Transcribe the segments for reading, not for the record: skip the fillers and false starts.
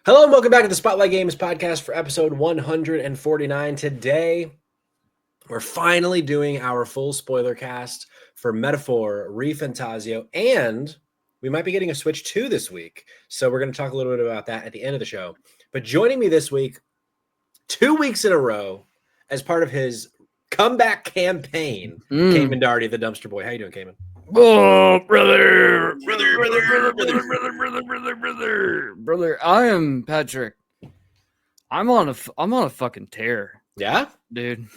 Hello and welcome back to the Spotlight Games podcast for episode 149. Today, we're finally doing our full spoiler cast for Metaphor ReFantazio, and we might be getting a Switch 2 this week. So we're going to talk a little bit about that at the end of the show. But joining me this week, 2 weeks in a row, as part of his comeback campaign, Cayman Doherty, the dumpster boy. How you doing, Cayman? Oh, brother. I am Patrick. I'm on a fucking tear. Yeah, dude.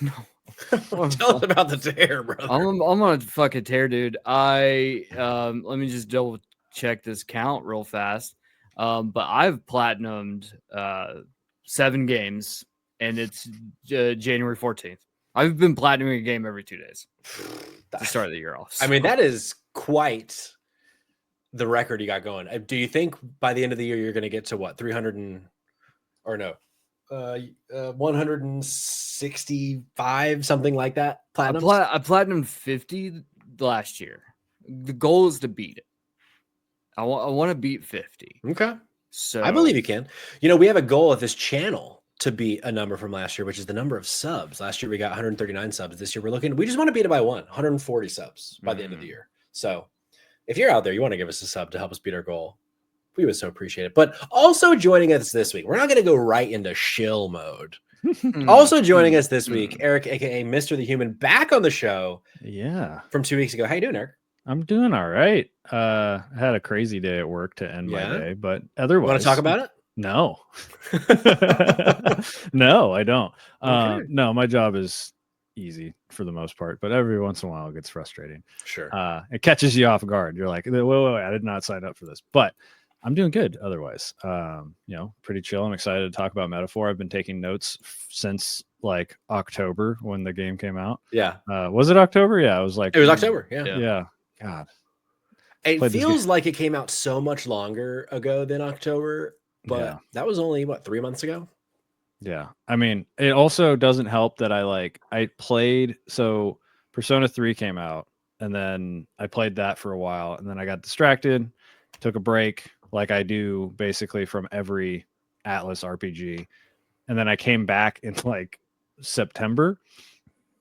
Tell us about the tear, brother. I'm on a fucking tear, dude. Let me just double check this count real fast. But I've platinumed 7 games, and it's January 14th. I've been platinuming a game every 2 days to start the year off. So. I mean, that is quite the record you got going. Do you think by the end of the year you're going to get to what, 165, something like that? Platinum. I platinumed 50 last year. The goal is to beat it. I want to beat 50. Okay, so I believe you can. You know, we have a goal at this channel to beat a number from last year, which is the number of subs. Last year we got 139 subs. This year we just want to beat it by 140 subs by the end of the year. So if you're out there, you want to give us a sub to help us beat our goal, we would so appreciate it. But also joining us this week, we're not going to go right into shill mode. Also joining us this week, Eric, aka MrTheHuman, back on the show. Yeah, from 2 weeks ago. How you doing, Eric? I'm doing all right. I had a crazy day at work to end my day, but otherwise, want to talk about it? No, no, I don't. Okay. No, my job is easy for the most part, but every once in a while it gets frustrating. Sure. It catches you off guard. You're like, wait, I did not sign up for this, but I'm doing good otherwise. Pretty chill. I'm excited to talk about Metaphor. I've been taking notes since like October when the game came out. Yeah. Was it October? Yeah, it was October. Yeah. Yeah. God. It feels like it came out so much longer ago than October, but that was only 3 months ago. Yeah. I mean, it also doesn't help that I played, so Persona 3 came out, and then I played that for a while, and then I got distracted, took a break like I do basically from every Atlas RPG. And then I came back in like September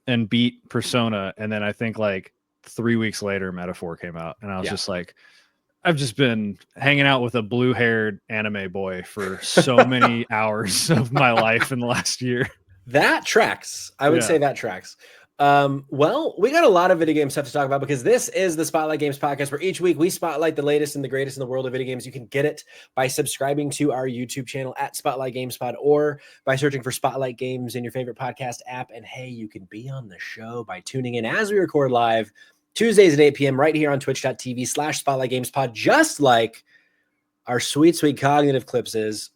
and beat Persona, and then I think like 3 weeks later Metaphor came out, and I was just like, I've just been hanging out with a blue-haired anime boy for so many hours of my life in the last year. That tracks. I would say that tracks. Well, we got a lot of video game stuff to talk about because this is the Spotlight Games podcast, where each week we spotlight the latest and the greatest in the world of video games. You can get it by subscribing to our YouTube channel at Spotlight Games Pod, or by searching for Spotlight Games in your favorite podcast app. And hey, you can be on the show by tuning in as we record live Tuesdays at 8 p.m. right here on twitch.tv/Spotlight Games Pod, just like our sweet Cognitive Clips is.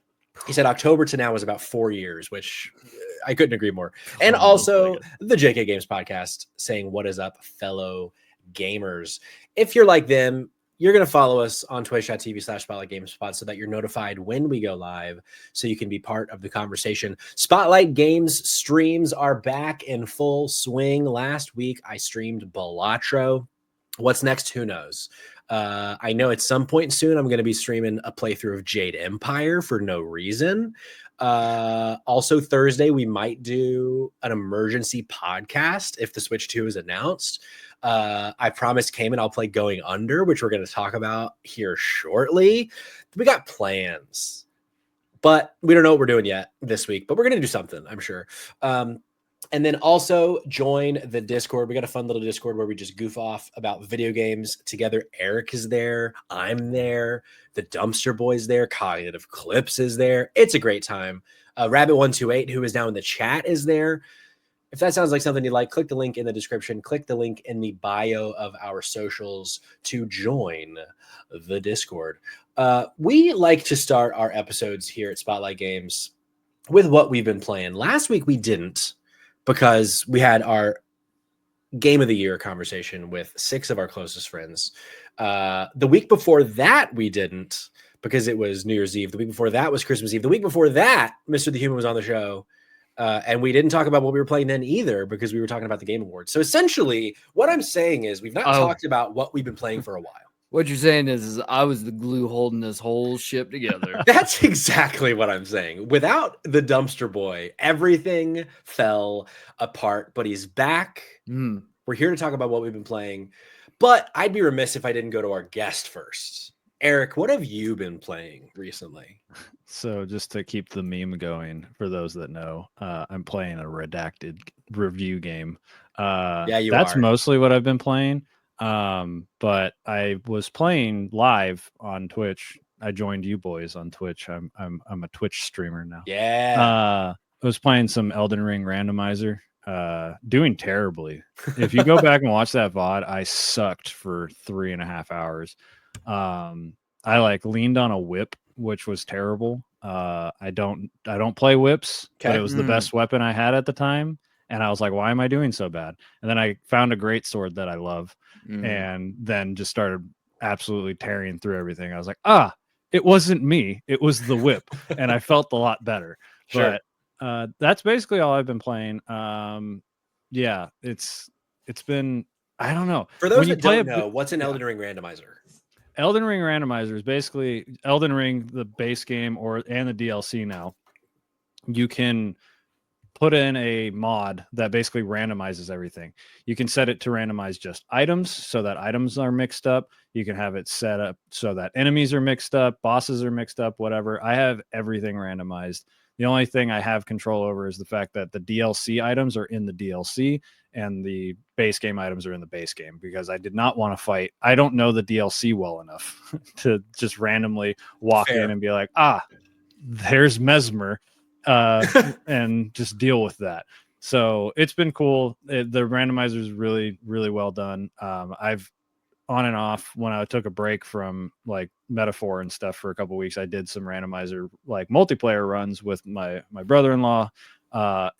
He said October to now was about 4 years, which I couldn't agree more. And also the JK Games podcast saying, what is up, fellow gamers? If you're like them, you're going to follow us on twitch.tv/Spotlight Games Pod so that you're notified when we go live, so you can be part of the conversation. Spotlight Games streams are back in full swing. Last week, I streamed Balatro. What's next? Who knows? I know at some point soon, I'm going to be streaming a playthrough of Jade Empire for no reason. Also Thursday, we might do an emergency podcast if the Switch 2 is announced. I promised Cayman I'll play Going Under, which we're going to talk about here shortly. We got plans, but we don't know what we're doing yet this week, but we're going to do something, I'm sure. And then also join the Discord. We got a fun little Discord where we just goof off about video games together. Eric is there. I'm there. The Dumpster Boy's there. Cognitive Clips is there. It's a great time. Rabbit128, who is now in the chat, is there. If that sounds like something you like, click the link in the description. Click the link in the bio of our socials to join the Discord. We like to start our episodes here at Spotlight Games with what we've been playing. Last week we didn't, because we had our Game of the Year conversation with 6 of our closest friends. The week before that, we didn't, because it was New Year's Eve. The week before that was Christmas Eve. The week before that, MrTheHuman was on the show. And we didn't talk about what we were playing then either, because we were talking about the Game Awards. So essentially, what I'm saying is we've not talked about what we've been playing for a while. What you're saying is I was the glue holding this whole ship together. That's exactly what I'm saying. Without the dumpster boy, everything fell apart, but he's back. We're here to talk about what we've been playing, but I'd be remiss if I didn't go to our guest first. Eric, what have you been playing recently? So just to keep the meme going, for those that know, I'm playing a redacted review game. Yeah, you that's are. mostly what I've been playing. But I was playing live on Twitch. I joined you boys on Twitch. I'm a Twitch streamer now. Yeah. I was playing some Elden Ring randomizer. Doing terribly. If you go back and watch that VOD, I sucked for 3.5 hours. I like leaned on a whip, which was terrible. I don't play whips, but it was the best weapon I had at the time. And I was like, why am I doing so bad? And then I found a great sword that I love, and then just started absolutely tearing through everything. I was like, it wasn't me, it was the whip. And I felt a lot better. Sure. But that's basically all I've been playing. Yeah, it's been, I don't know. For those that don't know, what's an Elden Ring randomizer? Elden Ring randomizer is basically Elden Ring, the base game and the DLC now. You can put in a mod that basically randomizes everything. You can set it to randomize just items so that items are mixed up. You can have it set up so that enemies are mixed up, bosses are mixed up, whatever. I have everything randomized. The only thing I have control over is the fact that the DLC items are in the DLC and the base game items are in the base game, because I did not want to fight. I don't know the DLC well enough to just randomly walk in and be like, there's Mesmer, and just deal with that. So it's been cool. The randomizer is really, really well done. I've on and off, when I took a break from like Metaphor and stuff for a couple of weeks, I did some randomizer like multiplayer runs with my brother-in-law,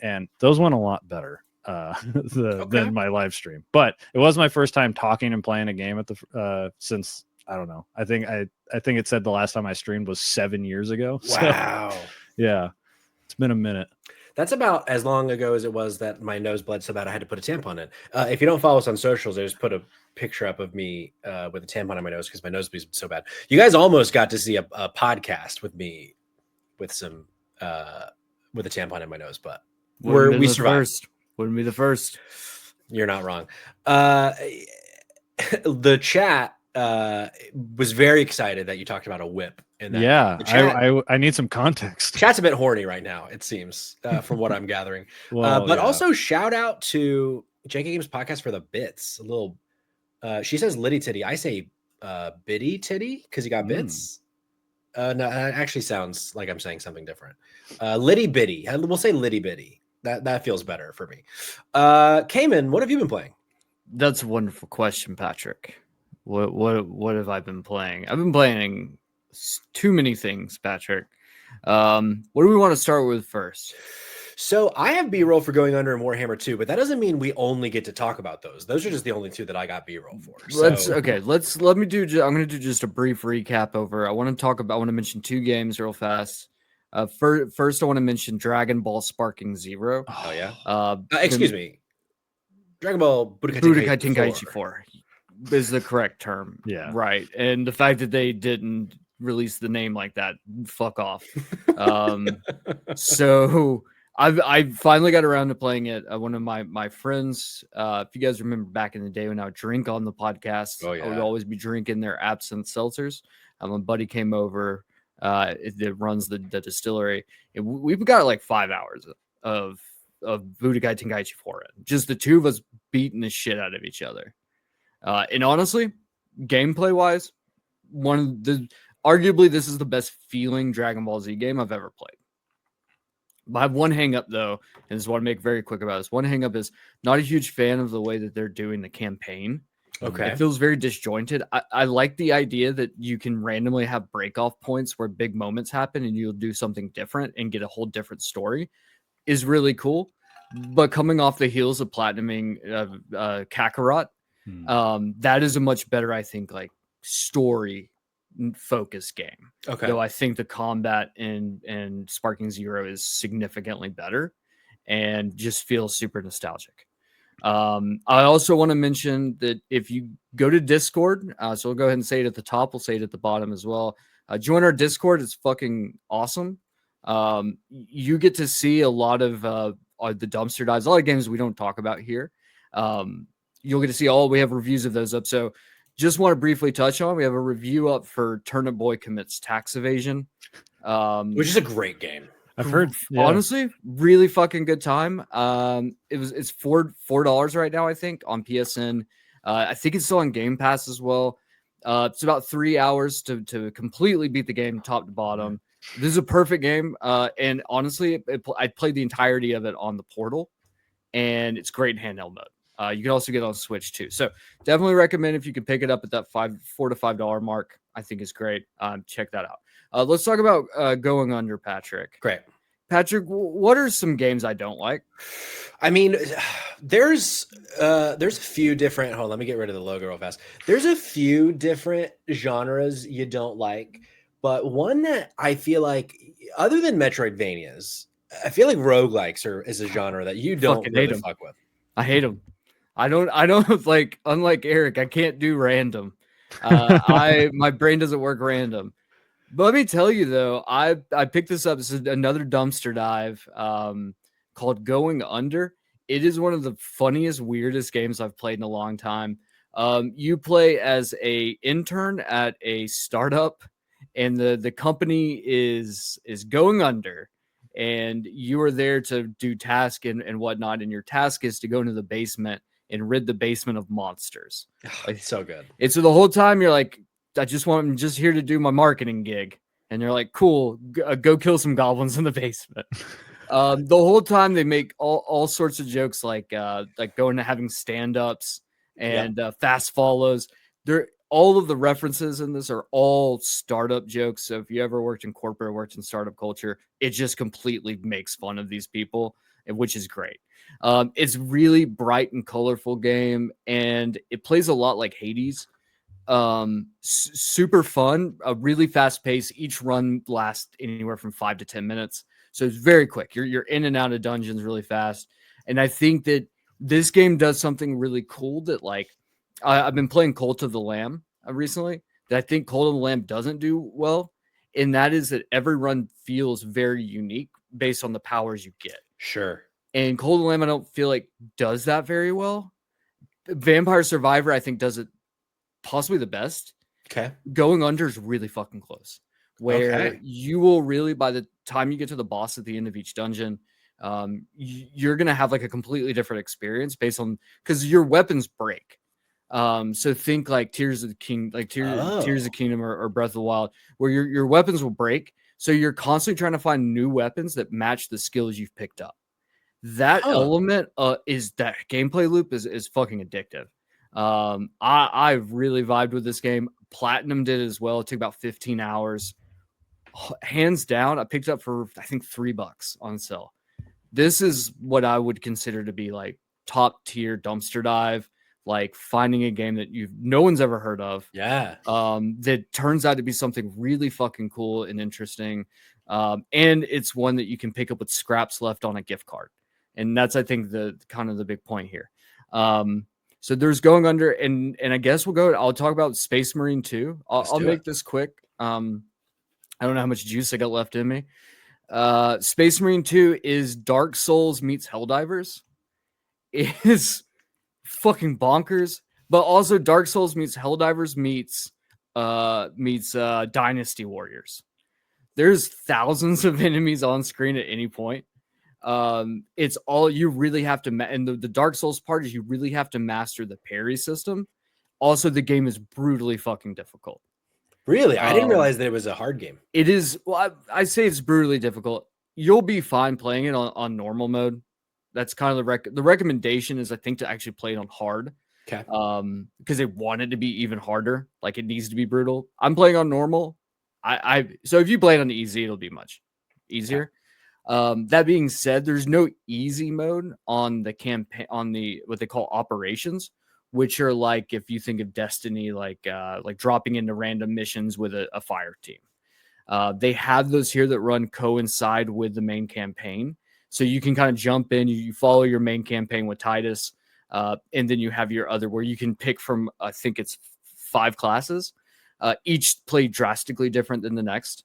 and those went a lot better than my live stream. But it was my first time talking and playing a game at the since, I don't know. I think it said the last time I streamed was 7 years ago. Wow. So, yeah, it's been a minute. That's about as long ago as it was that my nose bled so bad I had to put a tampon in. If you don't follow us on socials, I just put a picture up of me with a tampon on my nose because my nose bleeds so bad. You guys almost got to see a podcast with me with some with a tampon in my nose, but we survived. Wouldn't be the first. You're not wrong. The chat was very excited that you talked about a whip. I need some context. Chat's a bit horny right now, it seems, from what I'm gathering. Also shout out to JK Games Podcast for the bits. A little, she says litty titty. I say bitty titty because you got bits. No, it actually sounds like I'm saying something different. Litty bitty. We'll say litty bitty. That feels better for me. Cayman, what have you been playing? That's a wonderful question, Patrick. What have I been playing? I've been playing too many things, Patrick. What do we want to start with first? So I have B-roll for Going Under and Warhammer 2, but that doesn't mean we only get to talk about those. Those are just the only two that I got B-roll for. I'm going to do just a brief recap over. I want to mention two games real fast. First, I want to mention Dragon Ball Sparking Zero. Oh yeah. Excuse me. Dragon Ball Budokai Tenkaichi 4 is the correct term. Yeah. Right. And the fact that they didn't release the name like that, fuck off. So I finally got around to playing it. One of my friends, if you guys remember back in the day when I would drink on the podcast, I would always be drinking their absinthe seltzers. My buddy came over, that runs the distillery. We've got like 5 hours of Budokai Tenkaichi 4 in. Just the two of us beating the shit out of each other. And honestly, gameplay wise, arguably this is the best feeling Dragon Ball Z game I've ever played. I have one hang up though, and this is what I make very quick about this. One hang up is not a huge fan of the way that they're doing the campaign. Okay. It feels very disjointed. I like the idea that you can randomly have break off points where big moments happen and you'll do something different and get a whole different story. Is really cool. But coming off the heels of platinuming Kakarot, that is a much better, I think, like story focused game. Okay. Though I think the combat in Sparking Zero is significantly better and just feels super nostalgic. I also want to mention that if you go to Discord, so we'll go ahead and say it at the top, we'll say it at the bottom as well. Join our Discord. It's fucking awesome. You get to see a lot of the dumpster dives, a lot of games we don't talk about here. You'll get to see we have reviews of those up. So just want to briefly touch on, we have a review up for Turnip Boy Commits Tax Evasion. Which is a great game. I've heard, honestly, really fucking good time. It's $4 right now, I think, on PSN. I think it's still on Game Pass as well. It's about 3 hours to completely beat the game top to bottom. This is a perfect game. And honestly, I played the entirety of it on the Portal, and it's great in handheld mode. You can also get it on Switch too. So definitely recommend if you can pick it up at that $4 to $5 mark. I think it's great. Check that out. Let's talk about Going Under, Patrick. Great. Patrick, what are some games I don't like? I mean, there's a few different. Hold on, let me get rid of the logo real fast. There's a few different genres you don't like, but one that I feel like, other than Metroidvanias, I feel like roguelikes is a genre that you don't really fuck with. I hate them. I don't like. Unlike Eric, I can't do random. My brain doesn't work random. But let me tell you though, I picked this up. This is another dumpster dive called Going Under. It is one of the funniest, weirdest games I've played in a long time. You play as a intern at a startup, and the company is going under, and you are there to do tasks and whatnot. And your task is to go into the basement and rid the basement of monsters. It's so good. It's so the whole time you're like, I'm just here to do my marketing gig. And they're like, cool, go kill some goblins in the basement. The whole time they make all sorts of jokes, like going to having stand-ups and fast follows. All of the references in this are all startup jokes. So if you ever worked in corporate, worked in startup culture, it just completely makes fun of these people, which is great. It's really bright and colorful game, and it plays a lot like Hades. Super fun, a really fast pace. Each run lasts anywhere from 5 to 10 minutes, so it's very quick. You're in and out of dungeons really fast, and I think that this game does something really cool that, like, I've been playing Cult of the Lamb recently, that I think Cult of the Lamb doesn't do well, and that is that every run feels very unique based on the powers you get. Sure. And Cult of the Lamb, I don't feel like does that very well. Vampire Survivor, I think, does it possibly the best. Okay. Going Under is really fucking close, where you will really, by the time you get to the boss at the end of each dungeon, you're gonna have like a completely different experience based on, because your weapons break. So think like Tears of the King, like Tears of the Kingdom or Breath of the Wild, where your weapons will break. So you're constantly trying to find new weapons that match the skills you've picked up. That element is that gameplay loop is fucking addictive. I really vibed with this game. Platinum did as well. It took about 15 hours. Hands down, I picked it up for I think $3 on sale. This is what I would consider to be like top tier dumpster dive, like finding a game that no one's ever heard of. Yeah. That turns out to be something really fucking cool and interesting. And it's one that you can pick up with scraps left on a gift card. And that's, I think, the kind of the big point here. So there's Going Under, and I guess I'll talk about Space Marine 2. I'll make this quick. I don't know how much juice I got left in me. Space Marine 2 is Dark Souls meets Helldivers. It is fucking bonkers, but also Dark Souls meets Helldivers meets Dynasty Warriors. There's thousands of enemies on screen at any point. It's all you really have to and the Dark Souls part is you really have to master the parry system. Also, the game is brutally fucking difficult. Really? I didn't realize that it was a hard game. It is. Well, I say it's brutally difficult. You'll be fine playing it on normal mode. That's kind of the recommendation is, I think, to actually play it on hard. Okay. Because they want it to be even harder. Like, it needs to be brutal. I'm playing on normal. So if you play it on easy, it'll be much easier. Okay. That being said, there's no easy mode on the campaign, on the what they call operations, which are like, if you think of Destiny, like dropping into random missions with a fire team. They have those here that coincide with the main campaign, so you can kind of jump in. You follow your main campaign with Titus. And then you have your other where you can pick from, I think it's 5 classes, each play drastically different than the next.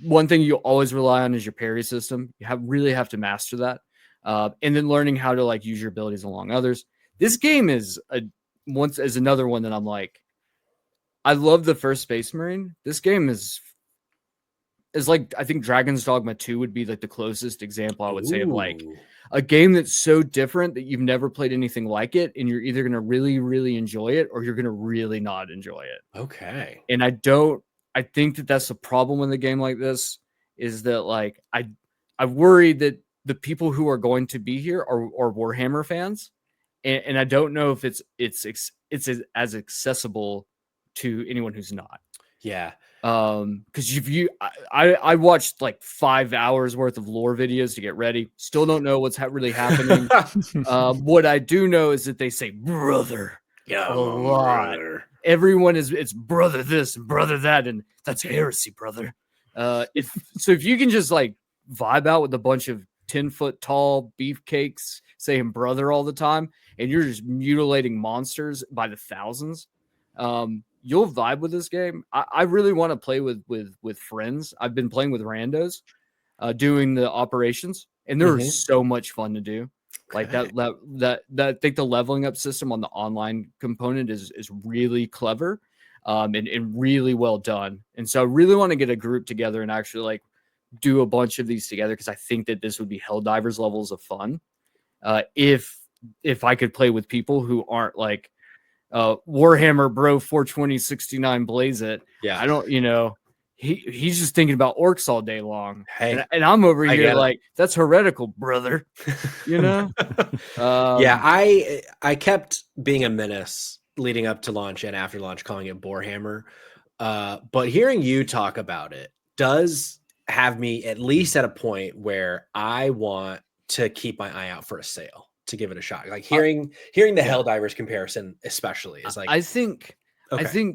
One thing you always rely on is your parry system. You really have to master that. And then learning how to like use your abilities along others. This game is another one that I'm like, I love the first Space Marine. This game is like, I think Dragon's Dogma 2 would be like the closest example I would say of like a game that's so different that you've never played anything like it, and you're either going to really, really enjoy it or you're going to really not enjoy it. Okay. And I think that that's the problem with a game like this, is that like I worry that the people who are going to be here are Warhammer fans, and I don't know if it's as accessible to anyone who's not. Yeah. Because I watched like 5 hours worth of lore videos to get ready. Still don't know what's really happening. What I do know is that they say brother a lot. Brother. Everyone it's brother this and brother that, and that's heresy, brother. If you can just like vibe out with a bunch of 10-foot tall beefcakes saying brother all the time, and you're just mutilating monsters by the thousands, you'll vibe with this game. I really want to play with friends. I've been playing with randos, doing the operations, and they're so much fun to do. Like that I think the leveling up system on the online component is really clever, and really well done. And so I really want to get a group together and actually like do a bunch of these together, because I think that this would be Helldivers levels of fun. If I could play with people who aren't like Warhammer bro 42069 blaze it. Yeah. I don't, he's just thinking about orcs all day long. Hey, and I'm over here like, that's heretical, brother. Yeah, I kept being a menace leading up to launch and after launch, calling it Borehammer. But hearing you talk about it does have me at least at a point where I want to keep my eye out for a sale to give it a shot. Like hearing the Helldivers comparison, especially, is like, I think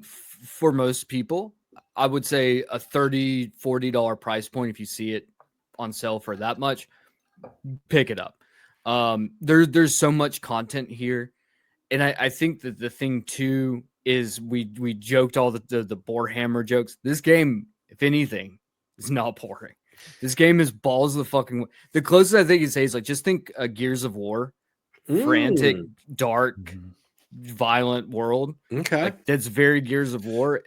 for most people, I would say a $30-$40 price point. If you see it on sale for that much, pick it up. There's so much content here. And I think that the thing too is we joked all the Borehammer jokes. This game, if anything, is not boring. This game is balls of the fucking. The closest I think you say is like, just think Gears of War, frantic, dark, violent world. Okay, like, that's very Gears of War.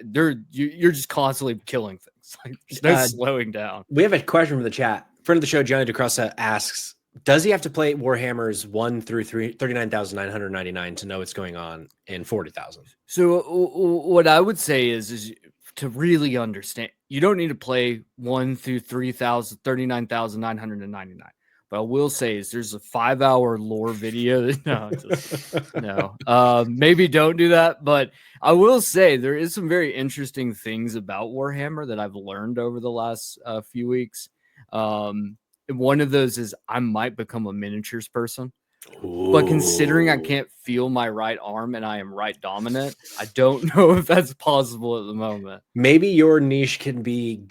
You're just constantly killing things. Like, there's no slowing down. We have a question from the chat. Friend of the show, Johnny DeCrossa, asks, does he have to play Warhammers 1 through 39,999 to know what's going on in 40,000? So what I would say is to really understand, you don't need to play 1 through 39,999. But I will say is there's a 5-hour lore video. No, maybe don't do that. But I will say there is some very interesting things about Warhammer that I've learned over the last few weeks. One of those is I might become a miniatures person. Ooh. But considering I can't feel my right arm and I am right dominant, I don't know if that's possible at the moment. Maybe your niche can be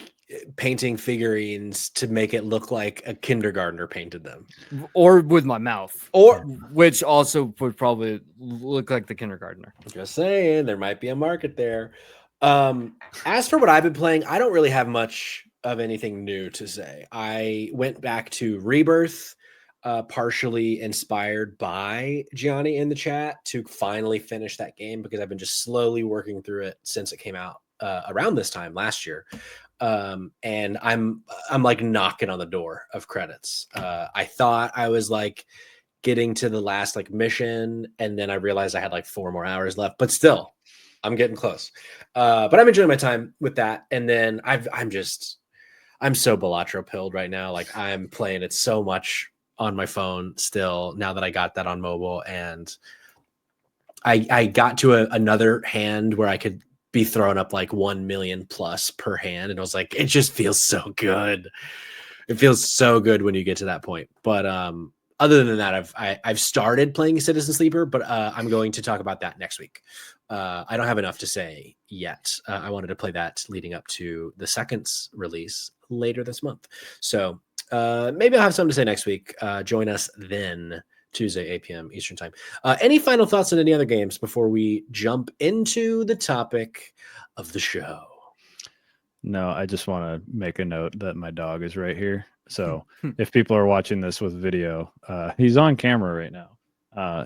painting figurines to make it look like a kindergartner painted them, or with my mouth, or which also would probably look like the kindergartner. Just saying, there might be a market there. As for what I've been playing, I don't really have much of anything new to say. I went back to Rebirth, partially inspired by Gianni in the chat, to finally finish that game, because I've been just slowly working through it since it came out around this time last year. And I'm like knocking on the door of credits. I thought I was like getting to the last like mission, and then I realized I had like 4 more hours left, but still I'm getting close. But I'm enjoying my time with that. And then I'm so Balatro pilled right now. Like, I'm playing it so much on my phone still, now that I got that on mobile. And I got to another hand where I could be throwing up like 1 million plus per hand. And I was like, it just feels so good. It feels so good when you get to that point. But other than that, I've started playing Citizen Sleeper, but I'm going to talk about that next week. I don't have enough to say yet. I wanted to play that leading up to the second's release later this month. So maybe I'll have something to say next week. Join us then Tuesday, 8 p.m. Eastern time. Any final thoughts on any other games before we jump into the topic of the show? No, I just want to make a note that my dog is right here. So if people are watching this with video, he's on camera right now.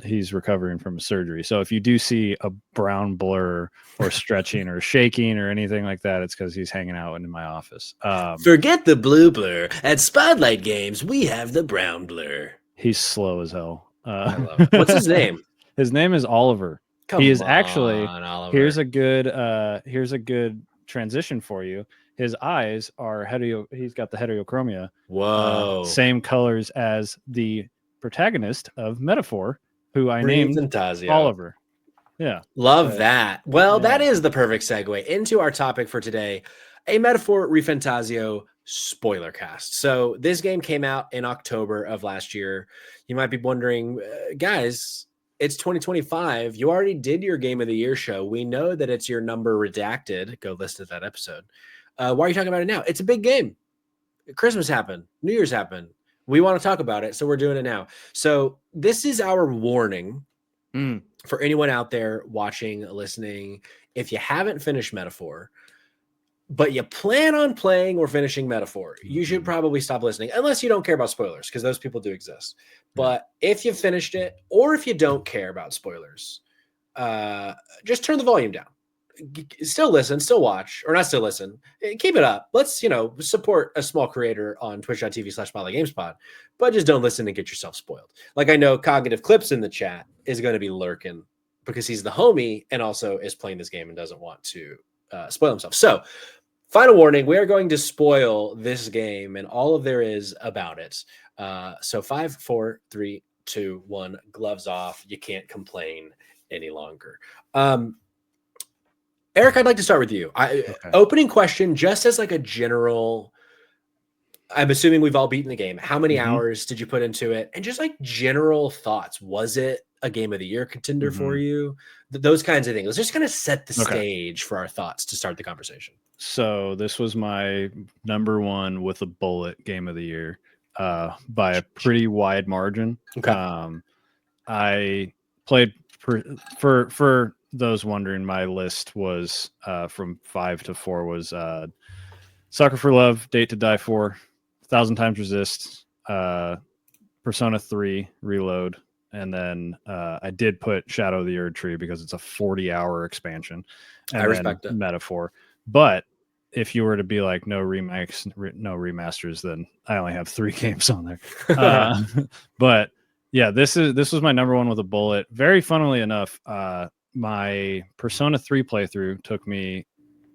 He's recovering from a surgery. So if you do see a brown blur or stretching or shaking or anything like that, it's because he's hanging out in my office. Forget the blue blur. At Spotlight Games, we have the brown blur. He's slow as hell. I love it. What's his name? His name is Oliver. He is actually Oliver. Here's a good transition for you. His eyes are he's got the heterochromia. Whoa. Same colors as the protagonist of Metaphor, who I named ReFantazio. Oliver. Yeah. Love that. Well, that is the perfect segue into our topic for today, a Metaphor ReFantazio spoiler cast. So this game came out in October of last year. You might be wondering, guys, it's 2025. You already did your Game of the Year show. We know that it's your number redacted. Go listen to that episode. Why are you talking about it now? It's a big game. Christmas happened. New Year's happened. We want to talk about it, so we're doing it now. So this is our warning for anyone out there watching, listening. If you haven't finished Metaphor, but you plan on playing or finishing Metaphor, you should probably stop listening, unless you don't care about spoilers, because those people do exist. But if you finished it, or if you don't care about spoilers, just turn the volume down. Still listen, still watch, or not still listen. Keep it up. Let's, support a small creator on twitch.tv/SpotlightGamesPod, but just don't listen and get yourself spoiled. Like, I know Cognitive Clips in the chat is going to be lurking because he's the homie and also is playing this game and doesn't want to spoil himself. So, final warning, we are going to spoil this game and all of there is about it. So 5, 4, 3, 2, 1, gloves off. You can't complain any longer. Eric, I'd like to start with you. Opening question, just as like a general, I'm assuming we've all beaten the game. How many hours did you put into it? And just like general thoughts. Was it a Game of the Year contender for you? Those kinds of things. Let's just kind of set the stage for our thoughts to start the conversation. So this was my number one with a bullet Game of the Year by a pretty wide margin. Okay. I played for those wondering, my list was from 5 to 4 was Sucker for Love, Date to Die For, 1,000 Times Resist, Persona 3 Reload, and then I did put Shadow of the Erd Tree because it's a 40-hour expansion. And I respect it. Metaphor. But if you were to be like no remasters, then I only have 3 games on there. But yeah, this was my number one with a bullet. Very funnily enough, my Persona 3 playthrough took me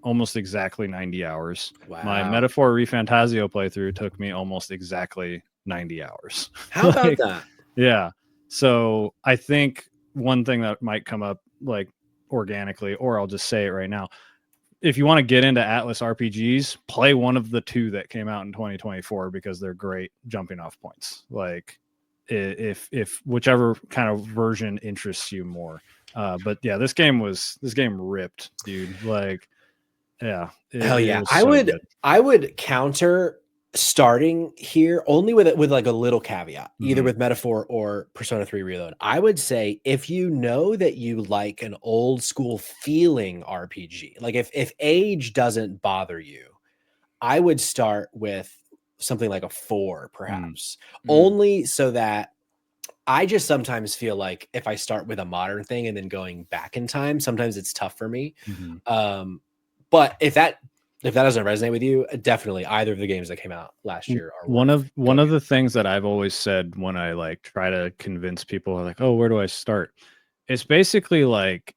almost exactly 90 hours. Wow. My Metaphor ReFantazio playthrough took me almost exactly 90 hours. How about that? Yeah. So I think one thing that might come up like organically, or I'll just say it right now. If you want to get into Atlas RPGs, play one of the 2 that came out in 2024 because they're great jumping off points. Like if whichever kind of version interests you more. But yeah, this game ripped, dude. Like, yeah. Hell yeah. I would counter starting here only with like a little caveat, either with Metaphor or Persona 3 Reload. I would say if you know that you like an old school feeling RPG, like if age doesn't bother you, I would start with something like a 4, perhaps, only so that I just sometimes feel like if I start with a modern thing and then going back in time, sometimes it's tough for me. But if that doesn't resonate with you, definitely either of the games that came out last year are one of the things that I've always said when I like try to convince people like, oh, where do I start? It's basically like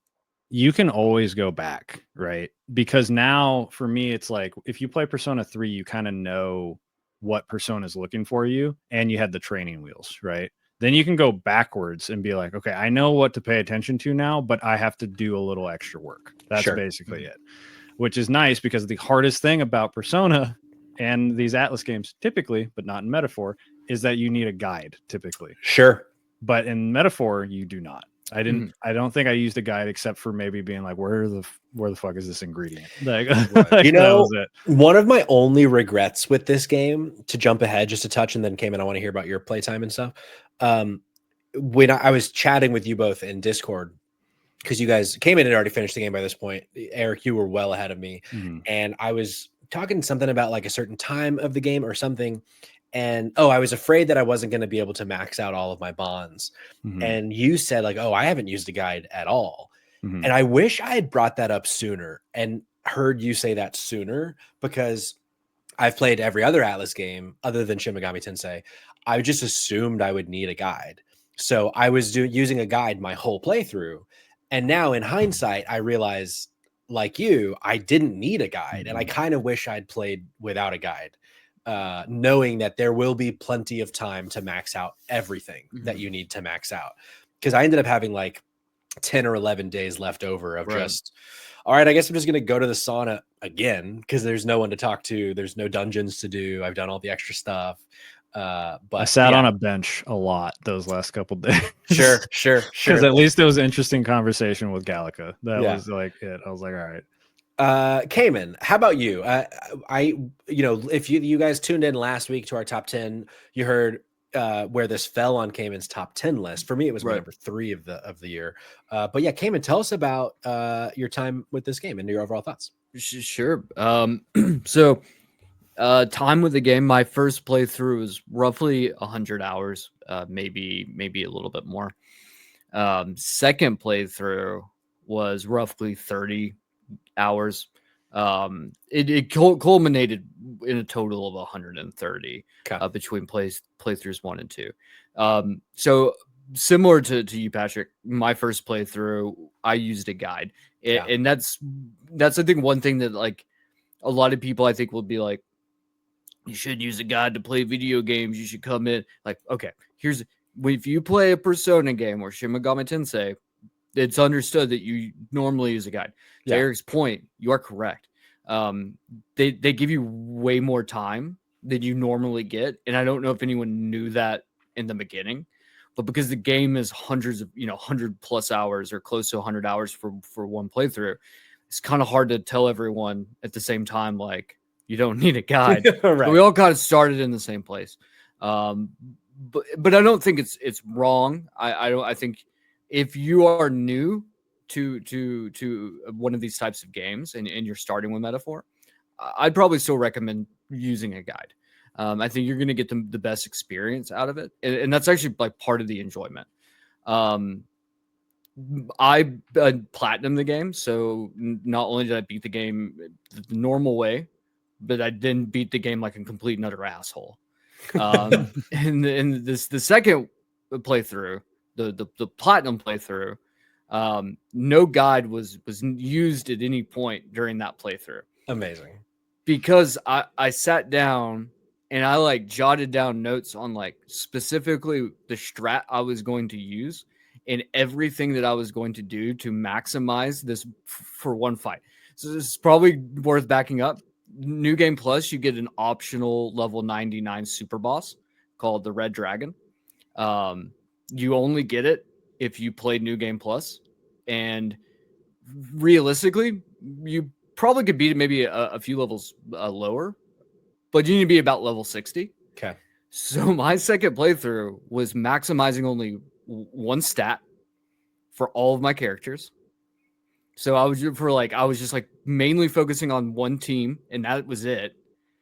you can always go back, right? Because now for me, it's like if you play Persona 3, you kind of know what Persona is looking for you, and you had the training wheels, right? Then you can go backwards and be like, okay, I know what to pay attention to now, but I have to do a little extra work. That's basically it, which is nice because the hardest thing about Persona and these Atlas games typically, but not in Metaphor, is that you need a guide typically. Sure. But in Metaphor, you do not. I don't think I used a guide except for maybe being like, where the fuck is this ingredient? Like, one of my only regrets with this game, to jump ahead just a touch and then Cayman, I want to hear about your playtime and stuff. when I was chatting with you both in Discord, because you guys came in and already finished the game by this point. Eric, you were well ahead of me. And I was talking something about like a certain time of the game or something. And I was afraid that I wasn't going to be able to max out all of my bonds. And you said like, I haven't used a guide at all. And I wish I had brought that up sooner and heard you say that sooner, because I've played every other Atlas game other than Shin Megami Tensei. I just assumed I would need a guide. So I was using a guide my whole playthrough. And now in hindsight, I realize, like you, I didn't need a guide. And I kind of wish I'd played without a guide, knowing that there will be plenty of time to max out everything that you need to max out. Because I ended up having like 10 or 11 days left over of just, all right, I guess I'm just going to go to the sauna again because there's no one to talk to. There's no dungeons to do. I've done all the extra stuff. But I sat on a bench a lot those last couple days. Sure. Because at least it was an interesting conversation with Gallica. That was like it. I was like, all right. Cayman, how about you? If you guys tuned in last week to our top 10, you heard where this fell on Cayman's top 10 list. For me, it was my number 3 of the year. But yeah, Cayman, tell us about your time with this game and your overall thoughts. Sure. So time with the game, my first playthrough was roughly 100 hours, maybe a little bit more. Second playthrough was roughly 30 hours. It culminated in a total of 130 between playthroughs 1 and 2. So similar to you, Patrick, my first playthrough, I used a guide, and that's I think one thing that like a lot of people I think will be like, you should use a guide to play video games. You should come in like, okay, if you play a Persona game or Shin Megami Tensei, it's understood that you normally use a guide. To Eric's point, you are correct. They give you way more time than you normally get, and I don't know if anyone knew that in the beginning, but because the game is hundreds of 100 plus hours or close to 100 hours for one playthrough, it's kind of hard to tell everyone at the same time like you don't need a guide. Right. We all kind of started in the same place, but I don't think it's wrong. I think if you are new to one of these types of games and you're starting with Metaphor, I'd probably still recommend using a guide. I think you're going to get the best experience out of it. And that's actually like part of the enjoyment. I platinumed the game. So not only did I beat the game the normal way, but I didn't beat the game like a complete and utter asshole. And the second playthrough, the platinum playthrough, no guide was used at any point during that playthrough. Amazing. Because I sat down and I like jotted down notes on like specifically the strat I was going to use and everything that I was going to do to maximize this for one fight. So this is probably worth backing up. New Game Plus, you get an optional level 99 super boss called the Red Dragon. You only get it if you play New Game Plus, and realistically, you probably could beat it maybe a few levels lower, but you need to be about level 60. Okay. So my second playthrough was maximizing only one stat for all of my characters. So I was just like mainly focusing on one team, and that was it,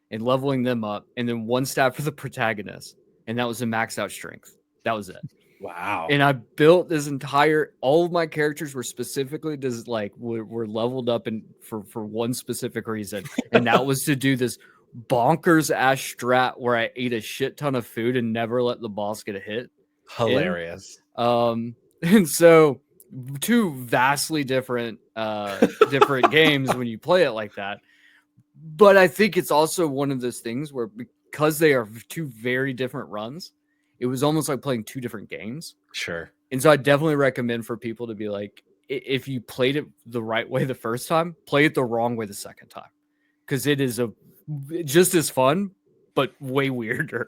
and leveling them up, and then one stat for the protagonist, and that was a maxed out strength. That was it. Wow. And I built this all of my characters were specifically just like were leveled up for one specific reason, and that was to do this bonkers ass strat where I ate a shit ton of food and never let the boss get a hit. Hilarious. And so two vastly different games when you play it like that. But I think it's also one of those things where because they are two very different runs, it was almost like playing two different games. Sure. And so I definitely recommend for people to be like, if you played it the right way the first time, play it the wrong way the second time. Because it is just as fun, but way weirder.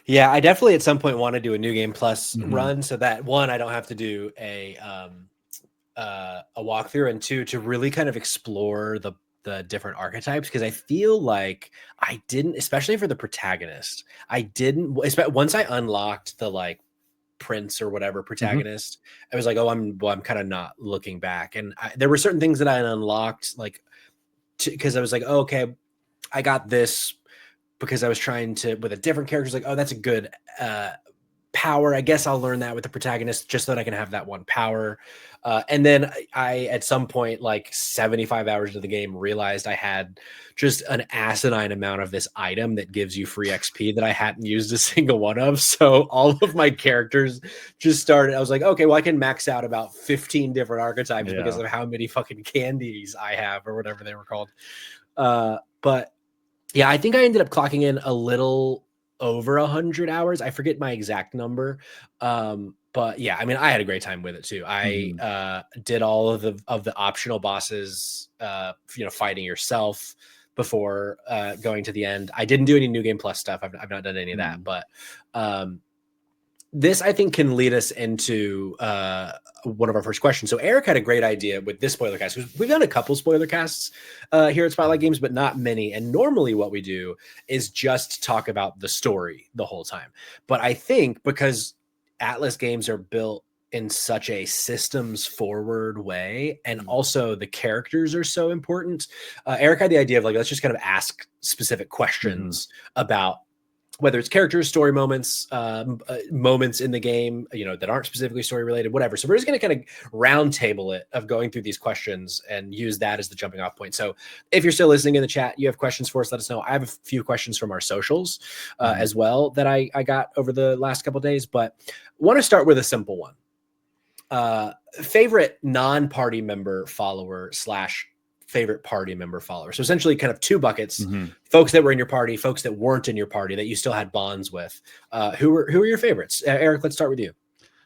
Yeah, I definitely at some point want to do a New Game Plus run so that one, I don't have to do a walkthrough, and two, to really kind of explore the different archetypes, because I feel like I didn't, especially for the protagonist, once I unlocked the like prince or whatever protagonist, I was like, oh, I'm kind of not looking back. And there were certain things that I unlocked, like, because I was like, oh, okay, I got this because I was trying to, with a different character, like, oh, that's a good power. I guess I'll learn that with the protagonist just so that I can have that one power. And then I, at some point, like 75 hours into the game, realized I had just an asinine amount of this item that gives you free XP that I hadn't used a single one of. So all of my characters just started. I was like, okay, well, I can max out about 15 different archetypes because of how many fucking candies I have, or whatever they were called. But yeah, I think I ended up clocking in a little over 100 hours. I forget my exact number. But yeah, I mean, I had a great time with it too. I did all of the optional bosses, fighting yourself before going to the end. I didn't do any New Game Plus stuff. I've not done any of that, but this, I think, can lead us into one of our first questions. So Eric had a great idea with this spoiler cast. We've done a couple spoiler casts here at Spotlight Games, but not many. And normally what we do is just talk about the story the whole time. But I think because Atlas games are built in such a systems forward way, and also the characters are so important, Eric had the idea of like, let's just kind of ask specific questions about whether it's characters, story moments, moments in the game, that aren't specifically story related, whatever. So we're just going to kind of round table it of going through these questions and use that as the jumping off point. So if you're still listening in the chat, you have questions for us, let us know. I have a few questions from our socials as well that I got over the last couple of days, but want to start with a simple one. Favorite non-party member follower / favorite party member follower. So essentially kind of two buckets, folks that were in your party, folks that weren't in your party that you still had bonds with. Who were your favorites? Eric, let's start with you.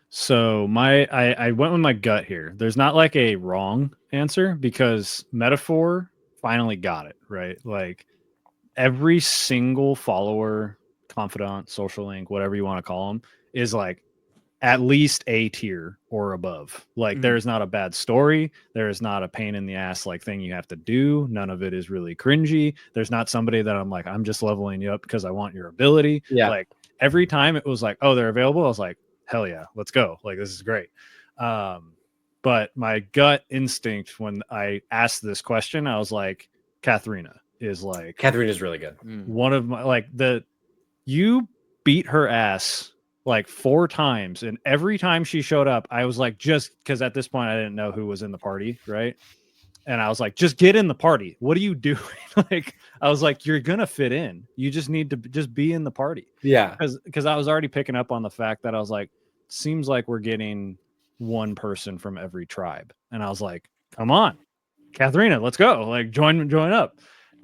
So I went with my gut here. There's not like a wrong answer because Metaphor finally got it, right? Like every single follower, confidant, social link, whatever you want to call them, is like at least A tier or above. Like there is not a bad story. There is not a pain in the ass like thing you have to do. None of it is really cringy. There's not somebody that I'm like, I'm just leveling you up because I want your ability. Yeah. Like every time it was like, oh, they're available. I was like, hell yeah, let's go. Like this is great. But my gut instinct when I asked this question, I was like, Katharina is really good. One of my you beat her ass like 4 times, and every time she showed up I was like, just because at this point I didn't know who was in the party, right? And I was like, just get in the party. What are you doing? Like I was like, you're gonna fit in, you just need to just be in the party. Yeah, because I was already picking up on the fact that I was like, seems like we're getting one person from every tribe, and I was like, come on, Katharina, let's go, like join up.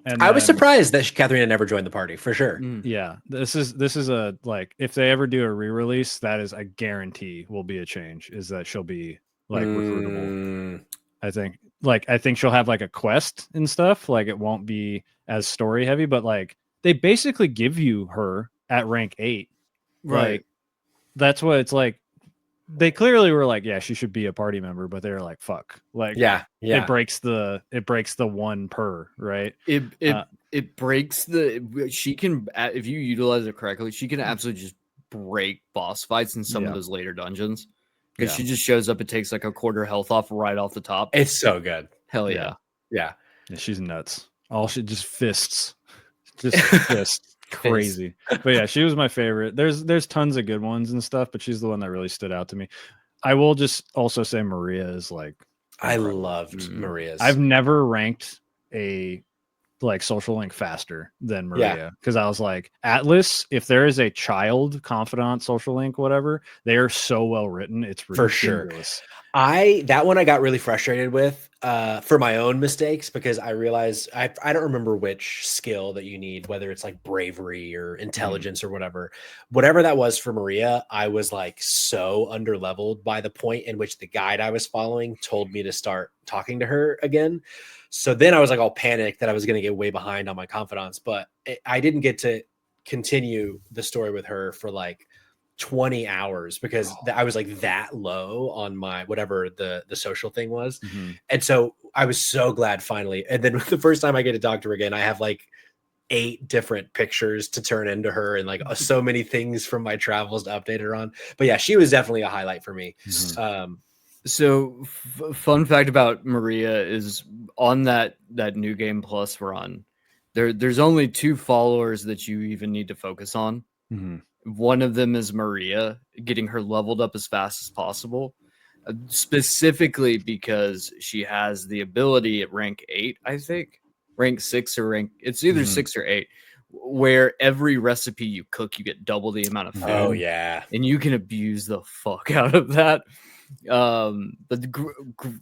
And I was surprised that Katharina never joined the party, for sure. Yeah, this is a, like, if they ever do a re-release, that is a guarantee will be a change, is that she'll be like recruitable. I think she'll have like a quest and stuff, like it won't be as story heavy, but like they basically give you her at rank 8, right? Like, that's what it's like. They clearly were like, yeah, she should be a party member, but they're like, fuck, like, it breaks the one per, right? It breaks she can, if you utilize it correctly, she can absolutely just break boss fights in some of those later dungeons, because she just shows up and takes like a quarter health off right off the top. It's so good. Hell yeah. She's nuts. All she just fists. Crazy. But yeah, she was my favorite. There's tons of good ones and stuff, but she's the one that really stood out to me. I will just also say Maria is like, I loved Maria's. I've never ranked a like social link faster than Maria, because I was like, Atlas, if there is a child confidant social link, whatever, they are so well written, it's ridiculous. For sure. That one I got really frustrated with for my own mistakes, because I realized I don't remember which skill that you need, whether it's like bravery or intelligence or whatever that was for Maria. I was like so underleveled by the point in which the guide I was following told me to start talking to her again. So then I was like all panicked that I was going to get way behind on my confidants, but I didn't get to continue the story with her for like 20 hours because I was like that low on my whatever the social thing was. And so I was so glad finally. And then the first time I get to talk to her again, I have like 8 different pictures to turn into her and like so many things from my travels to update her on. But yeah, she was definitely a highlight for me. So fun fact about Maria is on that New Game Plus run, there's only 2 followers that you even need to focus on. One of them is Maria, getting her leveled up as fast as possible, specifically because she has the ability at rank 8, I think, rank 6 or it's either 6 or 8, where every recipe you cook, you get double the amount of food. Oh yeah, and you can abuse the fuck out of that. But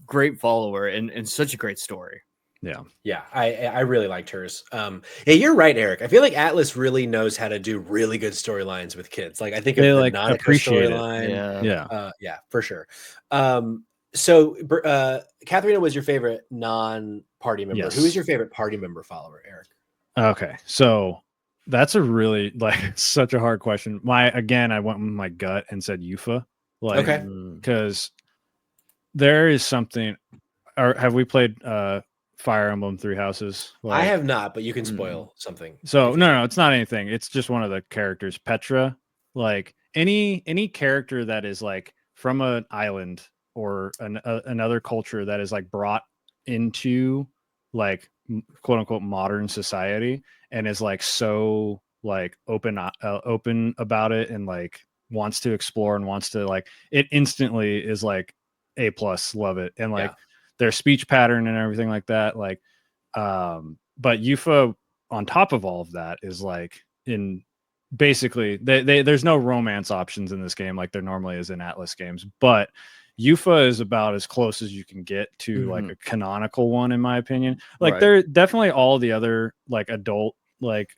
great follower and such a great story. Yeah, I really liked hers. Yeah, you're right, Eric. I feel like Atlas really knows how to do really good storylines with kids. Like I think they of the like Nautica appreciate storyline. it. Yeah, for sure. So Katharina was your favorite non-party member. Yes. Who is your favorite party member follower, Eric? Okay, so that's a really like such a hard question. I went with my gut and said Yufa. Like, Okay, because there is something. Or have we played Fire Emblem Three Houses? I have not, but you can spoil something. So no, it's not anything. It's just one of the characters, Petra. Like any character that is like from an island or another culture that is like brought into like quote unquote modern society and is like so like open about it and like wants to explore and wants to like it instantly is like A+, love it. And like their speech pattern and everything like that, like but Yufa on top of all of that is like in basically there's no romance options in this game like there normally is in Atlas games, but Yufa is about as close as you can get to like a canonical one in my opinion. Like there definitely all the other like adult like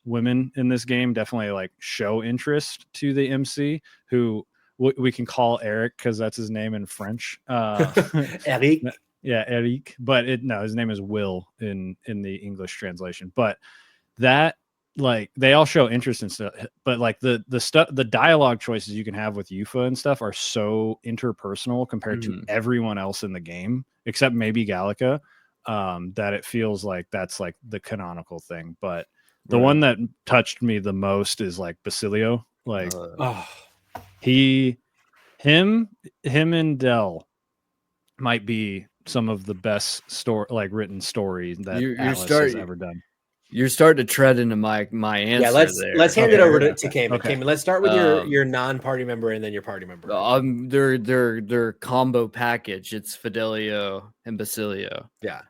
women in this game definitely like show interest to the MC who we can call Eric because that's his name in French. Eric. Yeah, Eric. But his name is Will in the English translation. But that like they all show interest in stuff. But like the dialogue choices you can have with Yufa and stuff are so interpersonal compared to everyone else in the game, except maybe Gallica, that it feels like that's like the canonical thing. But the one that touched me the most is like Basilio. Like him and Dell might be some of the best written stories that Atlas has ever done. You're starting to tread into my answer. Yeah, let's hand it over to Cayman. Okay. Cayman, let's start with your non-party member and then your party member. Their combo package. It's Fidelio and Basilio. Yeah.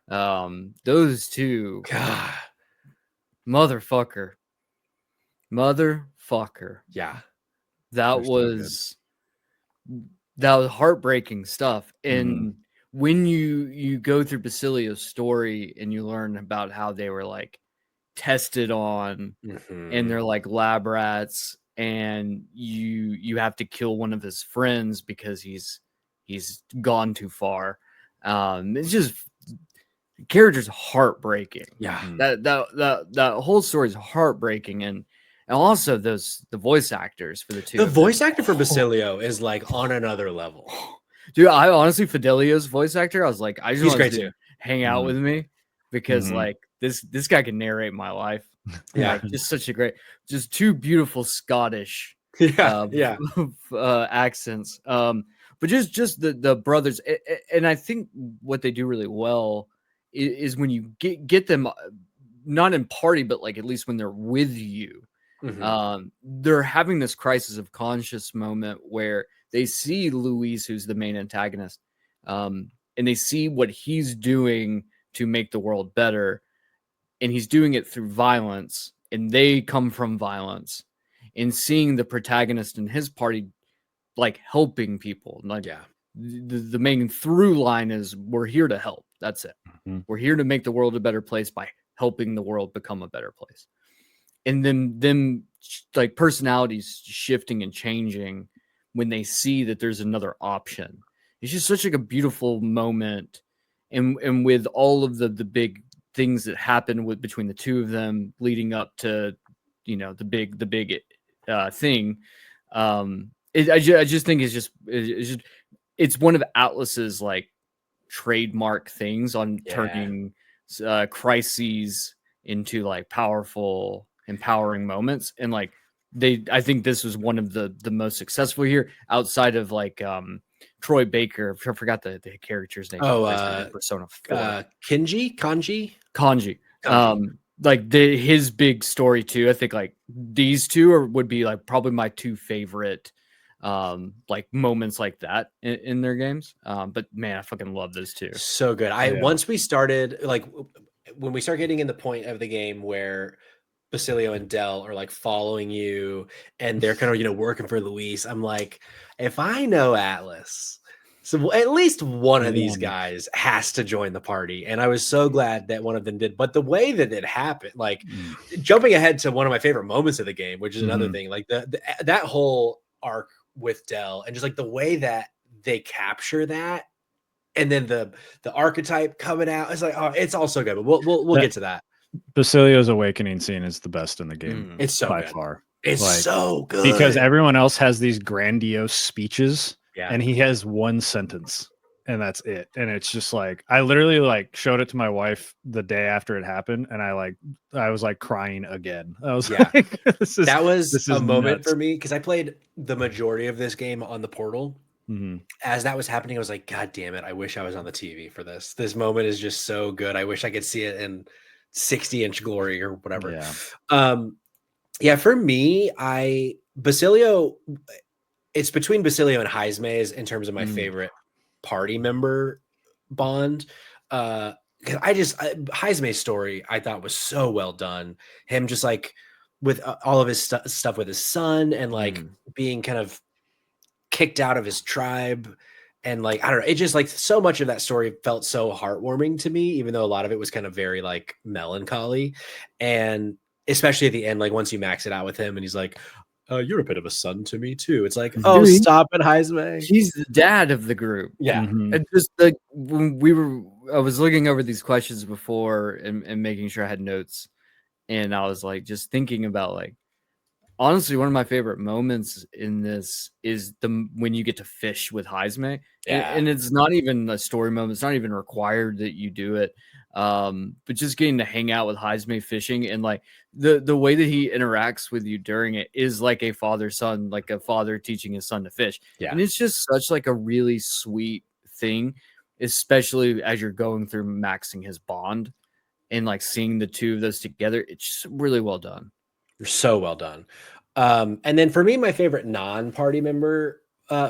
Those two. God. Motherfucker. Yeah. That was heartbreaking stuff. And when you go through Basilio's story and you learn about how they were like tested on and they're like lab rats and you have to kill one of his friends because he's gone too far. It's just character's heartbreaking. Yeah. That whole story is heartbreaking. And also the voice actors for the two. The voice actor for Basilio is like on another level. Dude, I honestly, Fidelio's voice actor, I was like, I just He's want great to too. hang out with me because like this guy can narrate my life. Yeah. Like, just such a great, just two beautiful Scottish accents. But just the brothers. And I think what they do really well is when you get them not in party, but like at least when they're with you, they're having this crisis of conscience moment where they see Luis, who's the main antagonist, and they see what he's doing to make the world better, and he's doing it through violence, and they come from violence, and seeing the protagonist in his party like helping people. Like, the main through line is we're here to help. That's it. We're here to make the world a better place by helping the world become a better place. And then them like personalities shifting and changing when they see that there's another option. It's just such like a beautiful moment. And with all of the big things that happen between the two of them leading up to, the big thing. I just think it's one of Atlas's like trademark things on turning crises into like powerful, empowering moments. And like I think this was one of the most successful here outside of like Troy Baker. I forgot the character's name. Persona 4. Kanji. Like his big story too. I think like these two would be like probably my two favorite like moments like that in their games. But man, I fucking love those two. So good. Once we started, like when we start getting in the point of the game where Basilio and Del are like following you and they're kind of, working for Luis, I'm like, if I know Atlas, so at least one of these guys has to join the party. And I was so glad that one of them did. But the way that it happened, like jumping ahead to one of my favorite moments of the game, which is another thing, like that whole arc with Del and just like the way that they capture that. And then the archetype coming out, it's like, oh, it's all so good. But we'll get to that. Basilio's awakening scene is the best in the game. It's so by good. far. It's like, so good because everyone else has these grandiose speeches, yeah, and he has one sentence, and that's it. And it's just like I literally like showed it to my wife the day after it happened, and I was like crying again. I was like, that was a moment for me because I played the majority of this game on the Portal. As that was happening, I was like, God damn it! I wish I was on the TV for this. This moment is just so good. I wish I could see it in 60-inch glory or whatever. For me, Basilio, it's between Basilio and Heisma's in terms of my favorite party member bond. Heisma's story I thought was so well done. Him just like with all of his stuff with his son and like being kind of kicked out of his tribe. And like, I don't know, it just like so much of that story felt so heartwarming to me, even though a lot of it was kind of very like melancholy. And especially at the end, like once you max it out with him and he's like, you're a bit of a son to me too. It's like, oh, stop it, Heisma. He's the dad of the group. Yeah. And just like when I was looking over these questions before and making sure I had notes. And I was like, just thinking about like, honestly, one of my favorite moments in this is when you get to fish with Heisma. And it's not even a story moment. It's not even required that you do it. But just getting to hang out with Heisma fishing and like the way that he interacts with you during it is like a father-son, like a father teaching his son to fish. Yeah. And it's just such like a really sweet thing, especially as you're going through maxing his bond and like seeing the two of those together. It's just really well done. So well done. And then for me, my favorite non-party member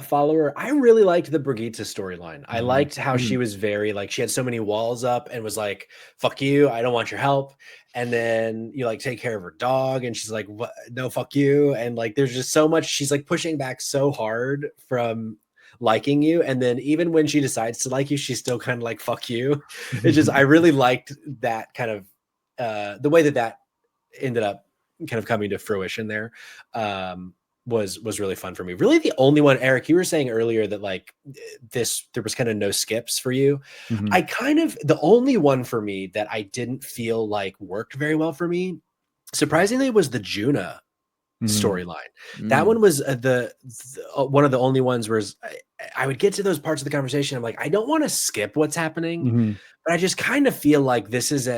follower, I really liked the Brigitte storyline. I liked how she was very like, she had so many walls up and was like, fuck you, I don't want your help. And then you like take care of her dog and she's like, what? No, fuck you. And like, there's just so much, she's like pushing back so hard from liking you. And then even when she decides to like you, she's still kind of like, fuck you. It's just, I really liked that kind of the way that ended up kind of coming to fruition there was really fun for me. Really the only one, Eric, you were saying earlier that like there was kind of no skips for you. The only one for me that I didn't feel like worked very well for me, surprisingly, was the Juna storyline. That one was one of the only ones where I would get to those parts of the conversation. I'm like, I don't want to skip what's happening, but I just kind of feel like this is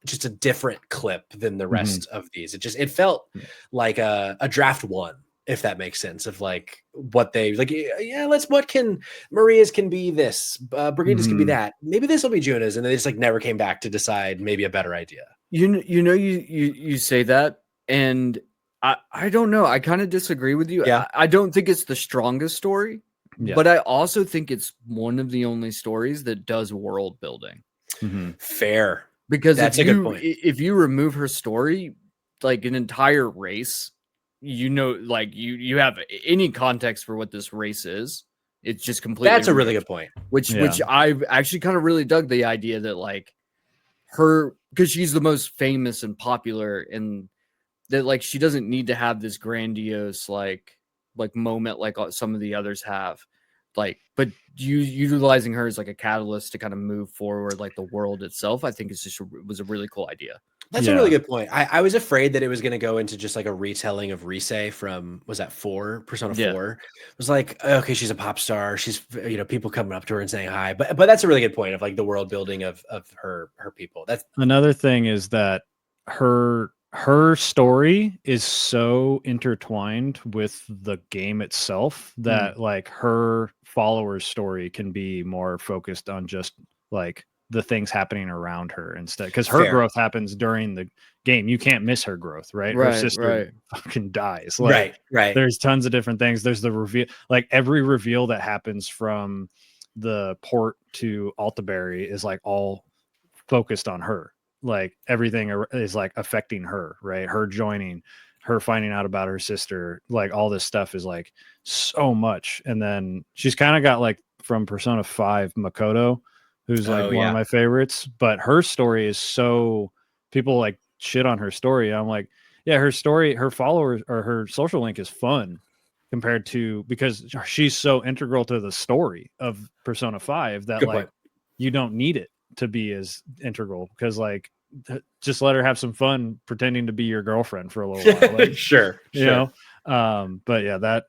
just a different clip than the rest of these. It felt like a draft one, if that makes sense, of like what they like. Yeah, Maria's can be this, Brigitte's can be that. Maybe this will be Juna's, and they just like never came back to decide maybe a better idea. You say that, and I don't know. I kind of disagree with you. Yeah. I don't think it's the strongest story, but I also think it's one of the only stories that does world building. Fair. Because that's a good point. If you remove her story, like an entire race, like you have any context for what this race is, it's just completely. That's a really good point. Which I've actually kind of really dug the idea that like her, because she's the most famous and popular, and that like she doesn't need to have this grandiose like moment like some of the others have. Like, but utilizing her as like a catalyst to kind of move forward, like the world itself, I think was a really cool idea. That's a really good point. I was afraid that it was going to go into just like a retelling of Rise from, was that Persona 4? It was like, okay, she's a pop star. She's, people coming up to her and saying hi. But that's a really good point of like the world building of her people. That's another thing is that her story is so intertwined with the game itself that like her followers' story can be more focused on just like the things happening around her instead, because her growth happens during the game. You can't miss her growth, right? Her sister fucking dies. Like, right. There's tons of different things. There's the reveal, like every reveal that happens from the port to Altaberry is like all focused on her. Like everything is like affecting her, right? Her joining, her finding out about her sister, like all this stuff is like so much. And then she's kind of got like from Persona 5 Makoto, who's like one of my favorites, but her story is so, people like shit on her story. I'm like, yeah, her story, her followers or her social link is fun compared to, because she's so integral to the story of Persona 5 that you don't need it to be as integral, because like just let her have some fun pretending to be your girlfriend for a little while. Like, sure. You know? But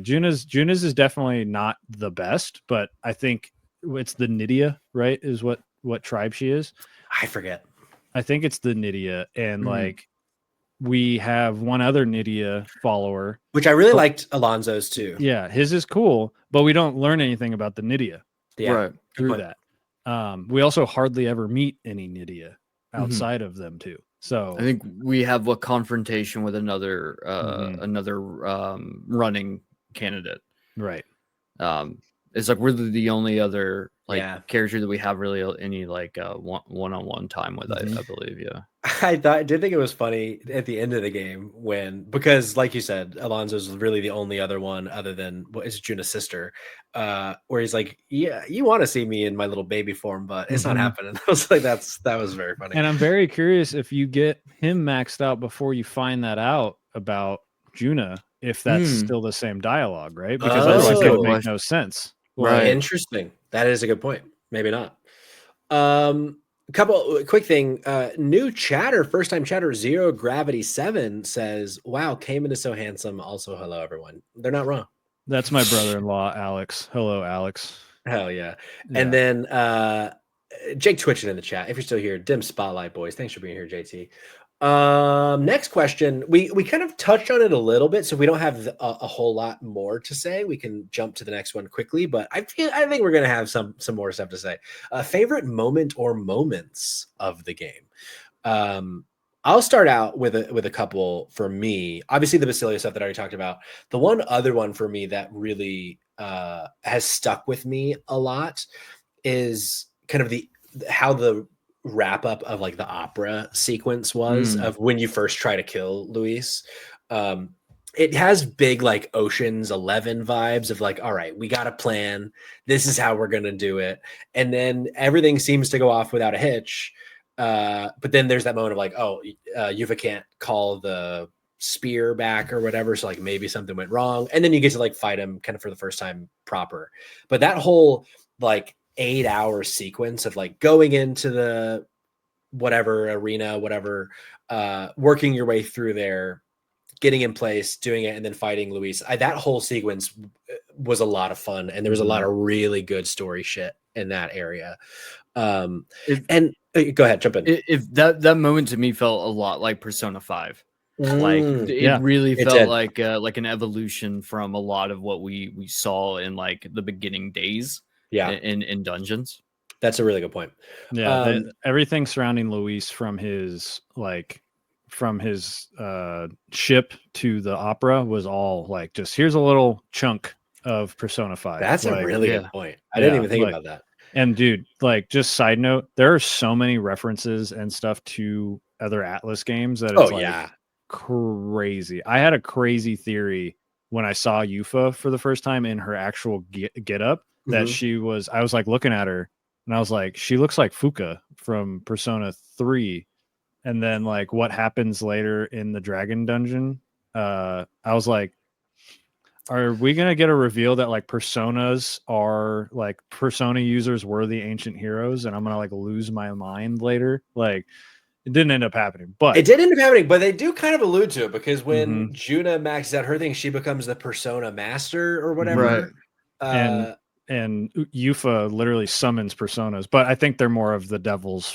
Juna's is definitely not the best, but I think it's the Nydia, right? Is what tribe she is. I forget. I think it's the Nydia, and like we have one other Nydia follower, which I really liked Alonso's too. Yeah, his is cool, but we don't learn anything about the Nydia through that. We also hardly ever meet any Nydia outside of them too. So I think we have a confrontation with another running candidate. Right. It's like we're the only other character that we have really any like one-on-one time with. I believe. Yeah. I did think it was funny at the end of the game because like you said, Alonso's really the only other one other than it's Juna's sister, where he's like, yeah, you want to see me in my little baby form, but it's not happening. I was like, that was very funny. And I'm very curious if you get him maxed out before you find that out about Juna, if that's still the same dialogue, right? Because otherwise it would make no sense. Right. Interesting. That is a good point. Maybe not. Couple quick thing. New chatter, first time chatter, Zero Gravity 7 says, "Wow, Cayman is so handsome." Also, hello everyone. They're not wrong. That's my brother-in-law, Alex. Hello, Alex. Hell yeah. And then Jake Twitching in the chat. If you're still here, dim spotlight boys. Thanks for being here, JT. Next question. We kind of touched on it a little bit, so we don't have a whole lot more to say. We can jump to the next one quickly, but I think we're gonna have some more stuff to say. Favorite moment or moments of the game. I'll start out with a couple for me. Obviously, the Basilia stuff that I already talked about. The one other one for me that really has stuck with me a lot is kind of how the wrap up of like the opera sequence was of when you first try to kill Luis. It has big like Ocean's 11 vibes of like, all right, we got a plan. This is how we're going to do it. And then everything seems to go off without a hitch. But then there's that moment of like, oh, Yuva can't call the spear back or whatever. So like maybe something went wrong. And then you get to like fight him kind of for the first time proper. But that whole like 8-hour sequence of like going into the whatever arena, working your way through there, getting in place, doing it, and then fighting Luis. That whole sequence was a lot of fun. And there was a lot of really good story shit in that area. Go ahead, jump in. If that moment to me felt a lot like Persona 5. Like it really felt like an evolution from a lot of what we saw in like the beginning days in dungeons. That's a really good point. Yeah, everything surrounding Luis from his ship to the opera was all like just here's a little chunk of Persona 5. That's a really good point. I didn't even think about that. And dude, like just side note, there are so many references and stuff to other Atlas games that it's crazy. I had a crazy theory when I saw Yufa for the first time in her actual get up that I was like looking at her and I was like, she looks like Fuka from Persona 3. And then like what happens later in the Dragon Dungeon, I was like, are we going to get a reveal that like personas are like Persona users were the ancient heroes and I'm going to like lose my mind later? Like it didn't end up happening, but it did end up happening, but they do kind of allude to it because when Juna maxes out her thing, she becomes the Persona master or whatever. Right. And Yufa literally summons personas, but I think they're more of the demons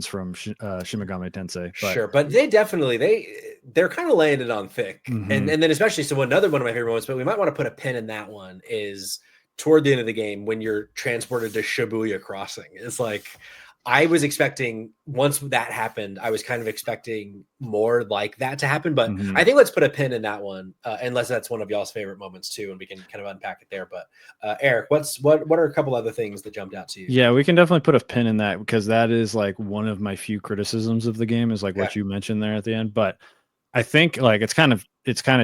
from Shimigami Tensei. Sure, but they're kind of laying it on thick, and then especially another one of my favorite moments. But we might want to put a pin in that one is toward the end of the game when you're transported to Shibuya Crossing. It's like I was expecting once that happened, I was kind of expecting more like that to happen. But I think let's put a pin in that one, unless that's one of y'all's favorite moments too, and we can kind of unpack it there. But Eric, what are a couple other things that jumped out to you? Yeah, we can definitely put a pin in that because that is like one of my few criticisms of the game is like what you mentioned there at the end. But I think like it's kind of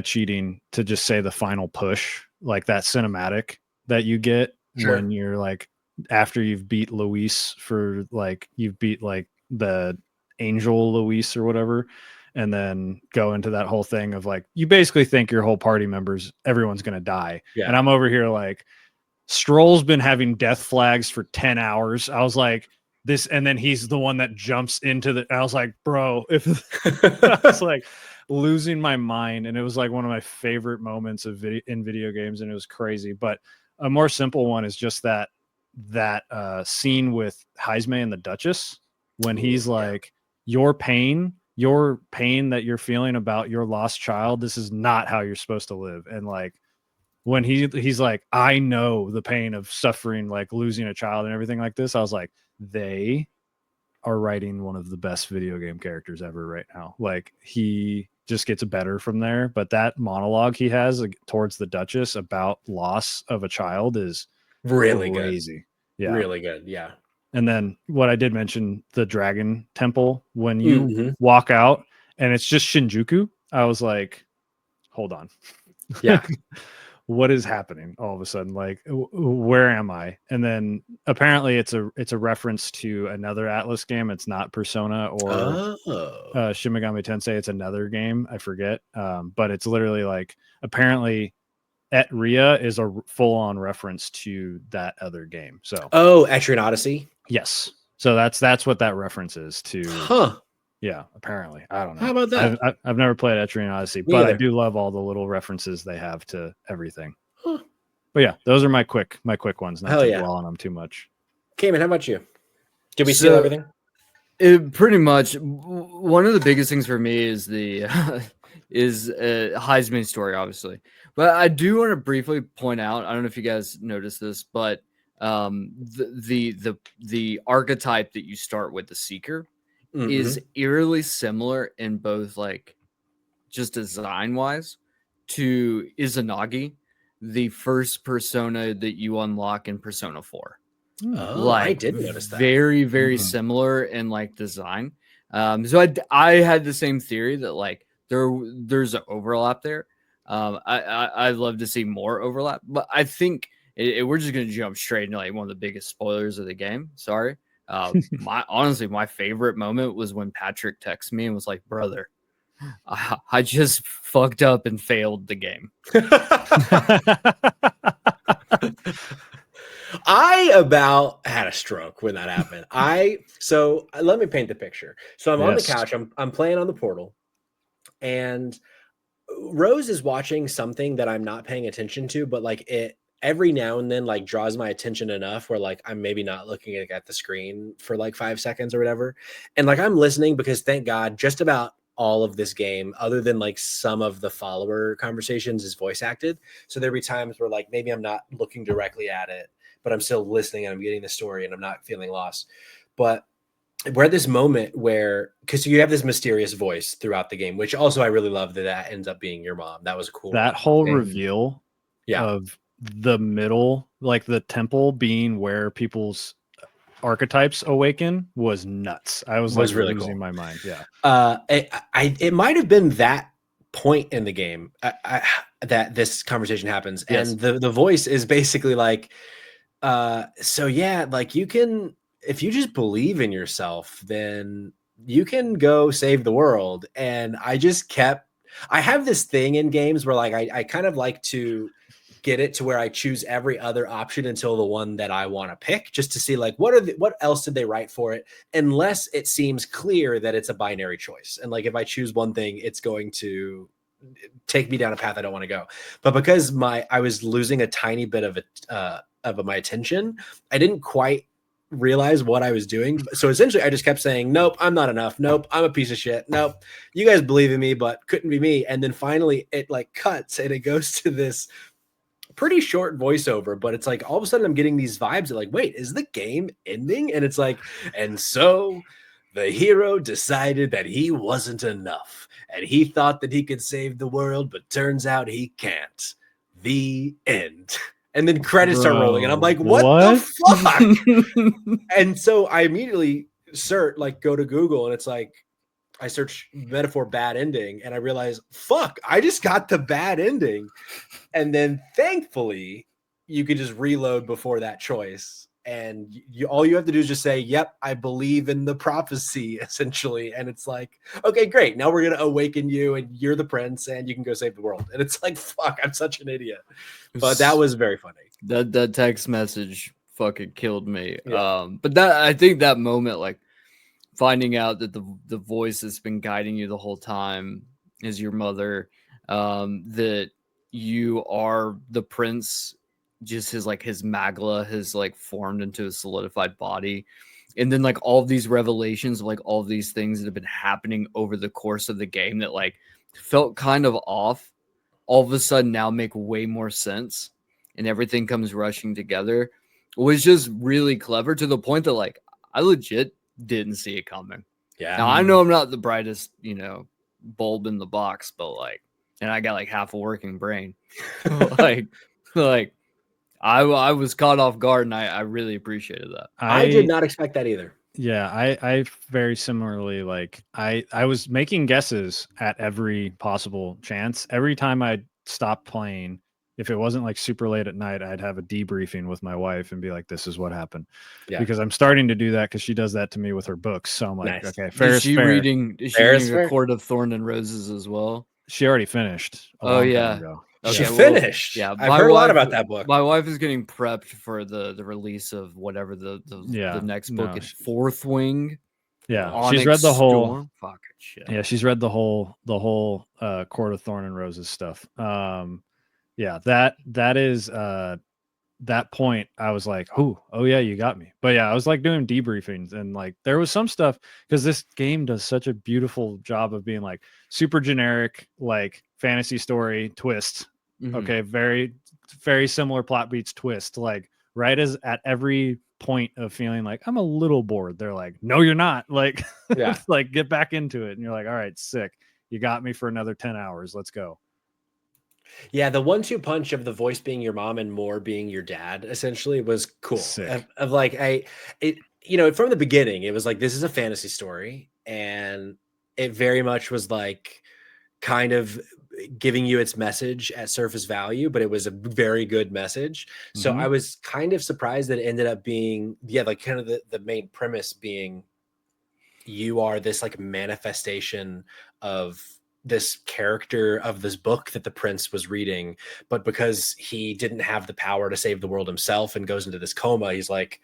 cheating to just say the final push, like that cinematic that you get when you're like after you've beat Luis for like you've beat like the angel Luis or whatever, and then go into that whole thing of like you basically think your whole party members everyone's gonna die. And I'm over here like Stroll's been having death flags for 10 hours. I was like this, and then he's the one that jumps into the I was like, bro, if I was like losing my mind, and it was like one of my favorite moments of video games, and it was crazy. But a more simple one is just that scene with Heisme and the Duchess when he's like, your pain that you're feeling about your lost child, this is not how you're supposed to live. And like when he's like, I know the pain of suffering, like losing a child and everything like this, I was like, they are writing one of the best video game characters ever right now. Like he just gets better from there. But that monologue he has towards the Duchess about loss of a child is really crazy. Yeah. Really good. Yeah. And then what I did mention, the Dragon Temple, when you walk out and it's just Shinjuku, I was like, hold on. Yeah. What is happening all of a sudden? Like, where am I? And then apparently it's a reference to another Atlas game. It's not Persona or Shimigami Tensei. It's another game. I forget. But it's literally like, apparently Et Ria is a full-on reference to that other game. So Etrian Odyssey. Yes. So that's what that reference is to. Yeah, apparently. I don't know. How about that? I've never played Etrian Odyssey, but I do love all the little references they have to everything. But yeah, those are my quick ones. Not to dwell on them too much. Cayman, how about you? Did we steal everything? Pretty much. One of the biggest things for me is the Heisman's story, obviously. But I do want to briefly point out, I don't know if you guys noticed this, but the archetype that you start with, the Seeker, is eerily similar in both like just design wise to Izanagi, the first persona that you unlock in Persona 4. I did notice that. Very, very similar in like design. So I had the same theory that like there's an overlap there. I'd love to see more overlap, but I think we're just gonna jump straight into like one of the biggest spoilers of the game. Sorry. Honestly, my favorite moment was when Patrick texted me and was like, brother, I just fucked up and failed the game. I about had a stroke when that happened. So let me paint the picture. So I'm on the couch, I'm playing on the Portal, and Rose is watching something that I'm not paying attention to, but like it every now and then like draws my attention enough where like I'm maybe not looking at the screen for like 5 seconds or whatever. And like I'm listening because thank God just about all of this game, other than like some of the follower conversations, is voice acted. So there'll be times where like maybe I'm not looking directly at it, but I'm still listening and I'm getting the story and I'm not feeling lost. But we're at this moment where, because you have this mysterious voice throughout the game, which also I really love that ends up being your mom. That was a cool. That whole reveal of the middle, like the temple being where people's archetypes awaken, was nuts. I was like really losing my mind. Yeah. It might have been that point in the game that this conversation happens, and the voice is basically like, so yeah, like you can, if you just believe in yourself, then you can go save the world. And I have this thing in games where like I kind of like to get it to where I choose every other option until the one that I want to pick, just to see like what else did they write for it, unless it seems clear that it's a binary choice. And like if I choose one thing, it's going to take me down a path I don't want to go. But because I was losing a tiny bit of of my attention. I didn't quite realize what I was doing. So essentially I just kept saying, nope, I'm not enough. Nope, I'm a piece of shit. Nope, you guys believe in me, but couldn't be me. And then finally it like cuts and it goes to this pretty short voiceover, but it's like all of a sudden I'm getting these vibes that like, wait, is the game ending? And it's like, and so the hero decided that he wasn't enough and he thought that he could save the world, but turns out he can't. The end. And then credits start rolling, and I'm like, what? The fuck? And so I immediately go to Google, and it's like, I search Metaphor bad ending, and I realize, fuck, I just got the bad ending. And then thankfully, you could just reload before that choice. And all you have to do is just say, yep, I believe in the prophecy, essentially. And it's like, okay, great. Now we're going to awaken you, and you're the prince, and you can go save the world. And it's like, fuck, I'm such an idiot. But that was very funny. That text message fucking killed me. Yeah. But I think that moment, like finding out that the voice that's been guiding you the whole time is your mother, that you are the prince, just his magla has like formed into a solidified body, and then like all of these revelations of like all of these things that have been happening over the course of the game that like felt kind of off, all of a sudden now make way more sense, and everything comes rushing together. It was just really clever, to the point that like I legit didn't see it coming. Yeah. Now I know I'm not the brightest, bulb in the box, but like, and I got like half a working brain. like I was caught off guard, and I really appreciated that. I did not expect that either. Yeah, I very similarly, like I was making guesses at every possible chance. Every time I'd stop playing, if it wasn't like super late at night, I'd have a debriefing with my wife and be like, this is what happened. Yeah. Because I'm starting to do that, because she does that to me with her books. So I'm like, okay, fair is fair. Is she reading A Court of Thorn and Roses as well? She already finished a long time ago. Okay, she finished. Yeah, I've heard a lot about that book. My wife is getting prepped for the release of whatever the next book is. Fourth Wing. Yeah, Onyx she's read the whole. Storm. Fucking shit. Yeah, she's read the whole Court of Thorn and Roses stuff. Yeah, that is that point. I was like, oh yeah, you got me. But yeah, I was like doing debriefings, and like there was some stuff, because this game does such a beautiful job of being like super generic, like fantasy story twist. Mm-hmm. Okay, very very similar plot beats twist. Like right as at every point of feeling like I'm a little bored, they're like, no, you're not. Like, yeah, like get back into it, and you're like, all right, sick. You got me for another 10 hours. Let's go. Yeah, the 1-2 punch of the voice being your mom and more being your dad essentially was cool. Of like, from the beginning, it was like, this is a fantasy story, and it very much was like kind of giving you its message at surface value, but it was a very good message. Mm-hmm. So I was kind of surprised that it ended up being, like kind of the main premise being, you are this like manifestation of this character of this book that the prince was reading, but because he didn't have the power to save the world himself and goes into this coma, he's like,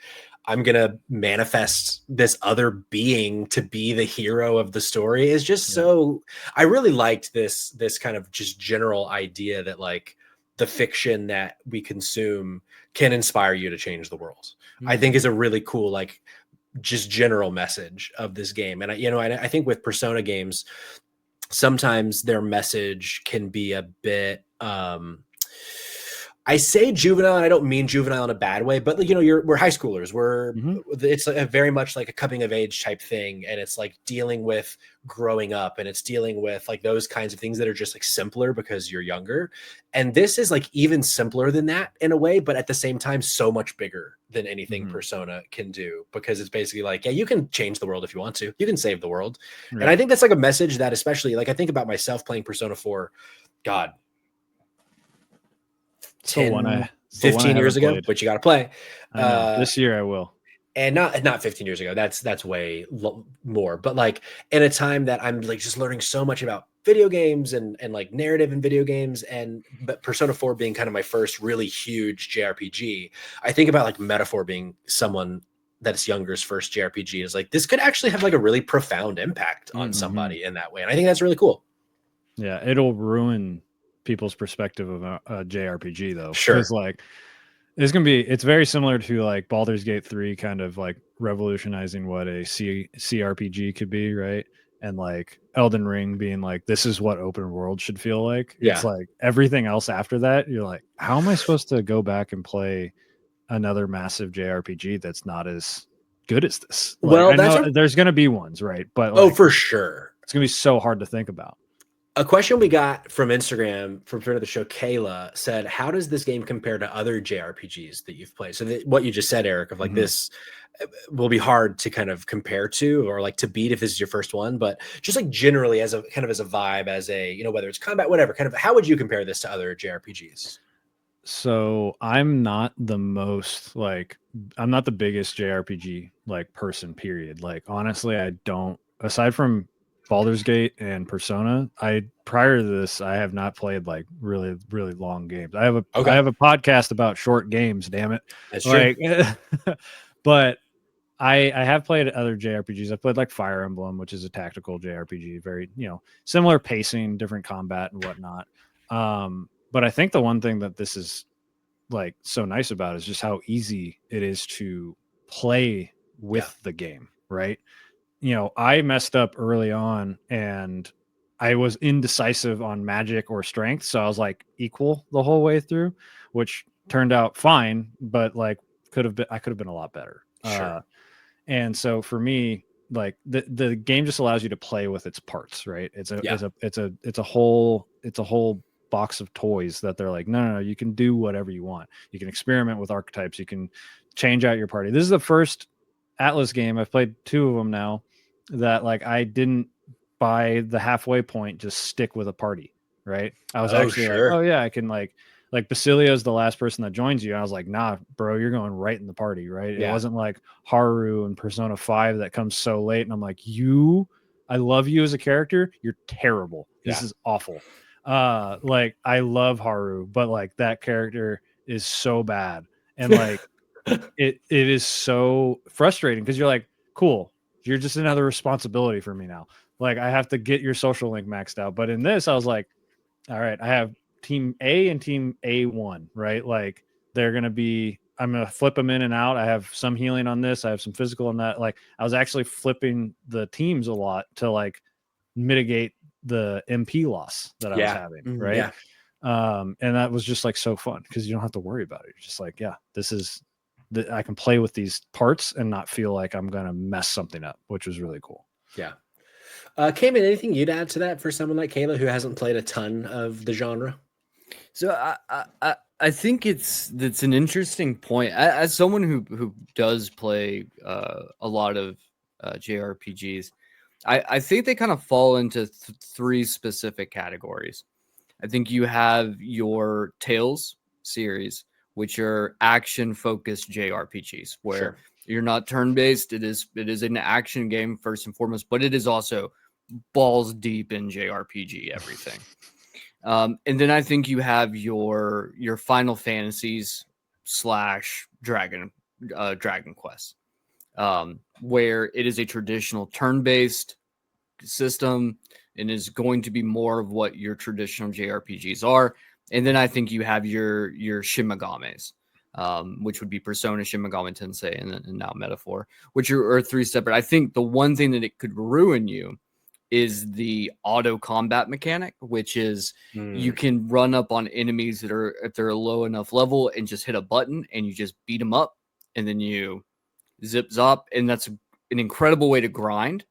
I'm gonna manifest this other being to be the hero of the story. Is just so, I really liked this kind of just general idea that like the fiction that we consume can inspire you to change the world. Mm-hmm. I think is a really cool, like just general message of this game. And I think with Persona games, sometimes their message can be a bit, I say juvenile, and I don't mean juvenile in a bad way, but we're high schoolers. It's very much like a coming of age type thing. And it's like dealing with growing up, and it's dealing with like those kinds of things that are just like simpler because you're younger. And this is like even simpler than that in a way, but at the same time, so much bigger than anything Persona can do, because it's basically like, yeah, you can change the world if you want to, you can save the world. Right. And I think that's like a message that, especially like I think about myself playing Persona 4, God, 15 years ago, but you got to play. This year I will. And not 15 years ago. That's way more. But like in a time that I'm like just learning so much about video games and like narrative in video games, but Persona 4 being kind of my first really huge JRPG, I think about like Metaphor being someone that's younger's first JRPG is like, this could actually have like a really profound impact on somebody in that way. And I think that's really cool. Yeah, it'll ruin people's perspective of a JRPG though. Sure. Because like It's very similar to like Baldur's Gate 3 kind of like revolutionizing what a CRPG could be, right? And like Elden Ring being like, this is what open world should feel like. Yeah. It's like everything else after that, you're like, how am I supposed to go back and play another massive JRPG that's not as good as this? Like, Well, I know there's going to be ones, right? But like, for sure. it's going to be so hard to think about. A question we got from Instagram from friend of the show, Kayla, said, how does this game compare to other JRPGs that you've played? So what you just said, Eric, of like this will be hard to kind of compare to or like to beat if this is your first one, but just like generally as a kind of as a vibe, as a, you know, whether it's combat, whatever, kind of how would you compare this to other JRPGs? So I'm not the most like, I'm not the biggest JRPG like person, period. Like, honestly, I don't, aside from Baldur's Gate and Persona, prior to this, I have not played like really, really long games. I have a podcast about short games, damn it. That's like, true. But I have played other JRPGs. I've played like Fire Emblem, which is a tactical JRPG, very, you know, similar pacing, different combat and whatnot. But I think the one thing that this is like so nice about is just how easy it is to play with the game, right? You know, I messed up early on and I was indecisive on magic or strength, so I was like equal the whole way through, which turned out fine, but like I could have been a lot better. Sure. And so for me, like the game just allows you to play with its parts, right? It's a whole box of toys that they're like, no, you can do whatever you want. You can experiment with archetypes. You can change out your party. This is the first Atlas game. I've played 2 of them now that like I didn't by the halfway point just stick with a party, right? I was actually like, oh yeah, I can like Basilio is the last person that joins you. And I was like, nah, bro, you're going right in the party, right? Yeah. It wasn't like Haru and Persona 5 that comes so late. And I'm like, I love you as a character. You're terrible. This is awful. Like I love Haru, but like that character is so bad. And like it is so frustrating because you're like, cool, you're just another responsibility for me now. Like I have to get your social link maxed out. But in this, I was like, all right, I have team A and team A1, right? Like they're going to be, I'm going to flip them in and out. I have some healing on this. I have some physical on that. Like I was actually flipping the teams a lot to like mitigate the MP loss that I was having. Right. Yeah. And that was just like so fun because you don't have to worry about it. You're just like, yeah, I can play with these parts and not feel like I'm going to mess something up, which was really cool. Yeah. Cayman, anything you'd add to that for someone like Kayla who hasn't played a ton of the genre? So I think that's an interesting point. As someone who does play a lot of JRPGs, I think they kind of fall into 3 specific categories. I think you have your Tales series, which are action-focused JRPGs, where you're not turn-based. It is an action game first and foremost, but it is also balls deep in JRPG everything. And then I think you have your Final Fantasies / Dragon Quest, where it is a traditional turn-based system and is going to be more of what your traditional JRPGs are. And then I think you have your Shin Megamis, which would be Persona, Shin Megami Tensei, and now Metaphor, which are 3 separate. I think the one thing that it could ruin you is the auto combat mechanic, which is you can run up on enemies that are, if they're a low enough level, and just hit a button and you just beat them up and then you zip zop. And that's an incredible way to grind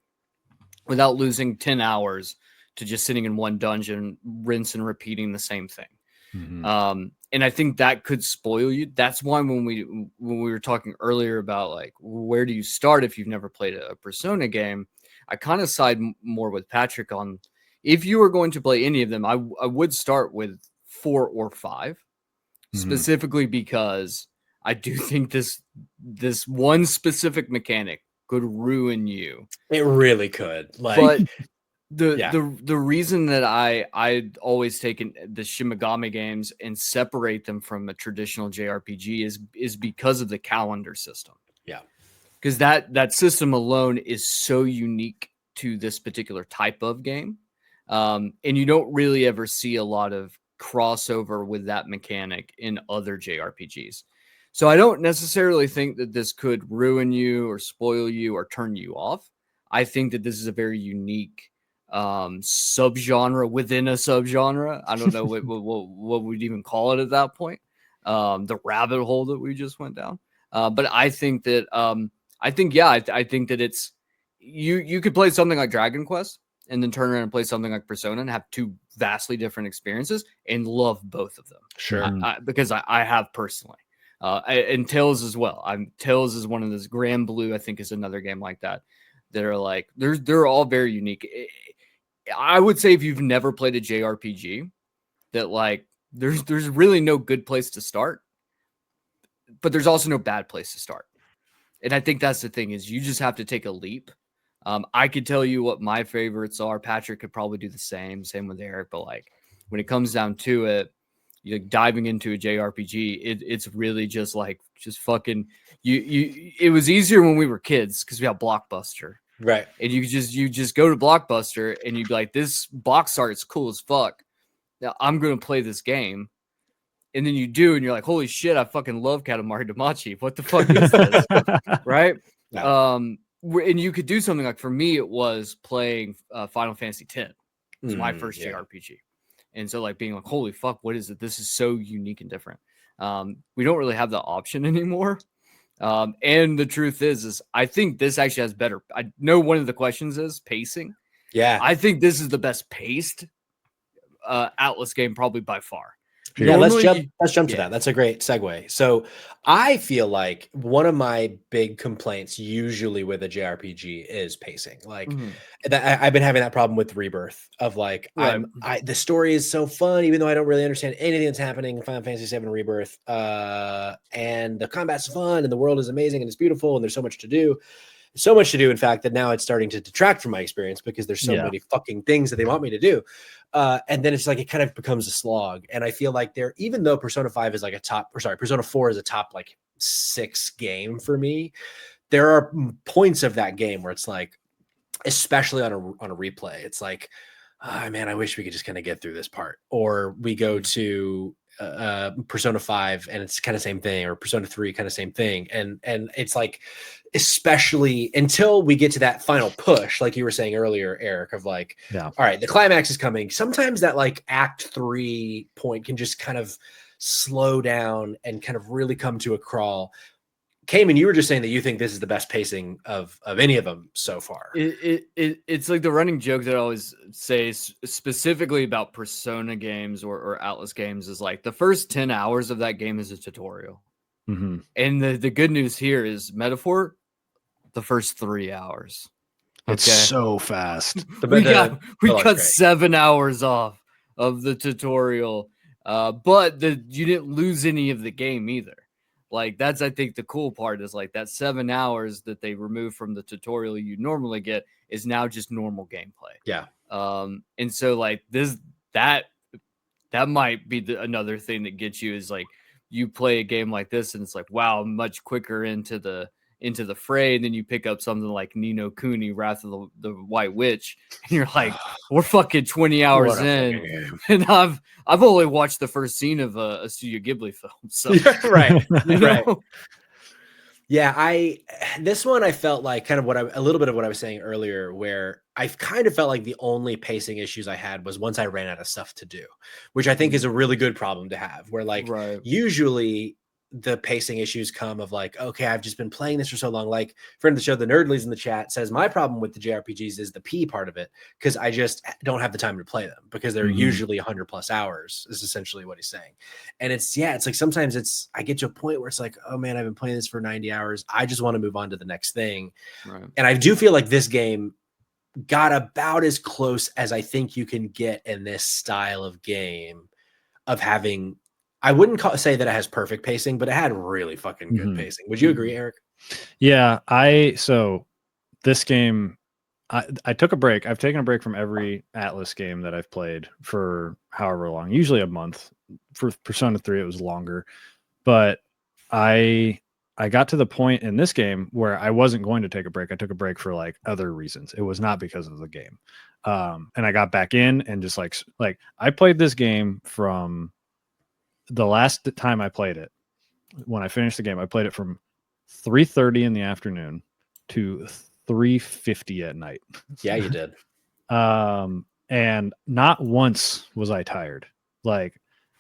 without losing 10 hours to just sitting in one dungeon, rinse and repeating the same thing. Mm-hmm. And I think that could spoil you. That's why when we were talking earlier about like, where do you start if you've never played a Persona game, I kind of side more with Patrick on, if you were going to play any of them, I would start with 4 or 5, specifically because I do think this one specific mechanic could ruin you. It really could. Like, but the reason that I always taken the Shin Megami games and separate them from a traditional JRPG is because of the calendar system. Yeah. Because that system alone is so unique to this particular type of game. And you don't really ever see a lot of crossover with that mechanic in other JRPGs. So I don't necessarily think that this could ruin you or spoil you or turn you off. I think that this is a very unique subgenre within a subgenre. I don't know what we'd even call it at that point. The rabbit hole that we just went down. But I think that I think that it's you could play something like Dragon Quest and then turn around and play something like Persona and have two vastly different experiences and love both of them. Sure. Because I have personally. And Tales as well. Tales is one of those. Grand Blue, I think, is another game like that. That are like they're all very unique. I would say if you've never played a JRPG, that like there's really no good place to start, but there's also no bad place to start. And I think that's the thing is you just have to take a leap. I could tell you what my favorites are. Patrick could probably do the same with Eric, but like when it comes down to it, you're diving into a JRPG, it's really just fucking you. It was easier when we were kids because we had Blockbuster, right? And you just go to Blockbuster and you'd be like, this box art is cool as fuck. Now I'm gonna play this game, and then you do, and you're like, holy shit, I fucking love Katamari Damacy. What the fuck is this, right? Yeah. And you could do something like for me, it was playing Final Fantasy X. It was my first JRPG. And so like being like, holy fuck, what is it? This is so unique and different. We don't really have the option anymore. And the truth is I think this actually has better. I know one of the questions is pacing. Yeah. I think this is the best paced Atlas game probably by far. Yeah, let's jump to that. That's a great segue. So I feel like one of my big complaints usually with a JRPG is pacing. Like I've been having that problem with Rebirth of like, the story is so fun, even though I don't really understand anything that's happening in Final Fantasy VII Rebirth. And the combat's fun and the world is amazing and it's beautiful and there's so much to do. So much to do, in fact, that now it's starting to detract from my experience because there's so many fucking things that they want me to do. And then it's like, it kind of becomes a slog. And I feel like even though Persona 5 is like Persona 4 is a top like 6 game for me, there are points of that game where it's like, especially on a replay, it's like, oh, man, I wish we could just kind of get through this part. Or we go to Persona 5 and it's kind of same thing, or Persona 3 kind of same thing. And it's like, especially until we get to that final push, like you were saying earlier, Eric, of like, all right, the climax is coming. Sometimes that like act 3 point can just kind of slow down and kind of really come to a crawl. Cayman, you were just saying that you think this is the best pacing of any of them so far. It's like the running joke that I always say specifically about Persona games or Atlas games is like the first 10 hours of that game is a tutorial. Mm-hmm. And the good news here is Metaphor, the first 3 hours. It's so fast. We got 7 hours off of the tutorial, but you didn't lose any of the game either. Like that's, I think the cool part is like that 7 hours that they remove from the tutorial you normally get is now just normal gameplay. Yeah. And so like that might be another thing that gets you is like you play a game like this and it's like, wow, I'm much quicker into the fray. And then you pick up something like Ni no Kuni, Wrath of the White Witch, and you're like, we're fucking 20 hours in, and I've only watched the first scene of a Studio Ghibli film. So right. Right. Yeah, this one I felt like kind of a little bit of what I was saying earlier, where I kind of felt like the only pacing issues I had was once I ran out of stuff to do, which I think is a really good problem to have, where like usually the pacing issues come of like, okay, I've just been playing this for so long. Like friend of the show, the Nerdlies in the chat says, my problem with the JRPGs is the P part of it, because I just don't have the time to play them because they're usually 100+ hours is essentially what he's saying. And it's like sometimes I get to a point where it's like, oh man, I've been playing this for 90 hours. I just want to move on to the next thing. Right. And I do feel like this game got about as close as I think you can get in this style of game of having, I wouldn't say that it has perfect pacing, but it had really fucking good pacing. Would you agree, Eric? Yeah. So this game, I took a break. I've taken a break from every Atlas game that I've played for however long, usually a month. For Persona 3, it was longer, but I got to the point in this game where I wasn't going to take a break. I took a break for like other reasons. It was not because of the game. And I got back in and just like I played this game from the last time I played it when I finished the game, I played it from 3:30 in the afternoon to 3:50 at night. Yeah, you did. And not once was I tired. Like,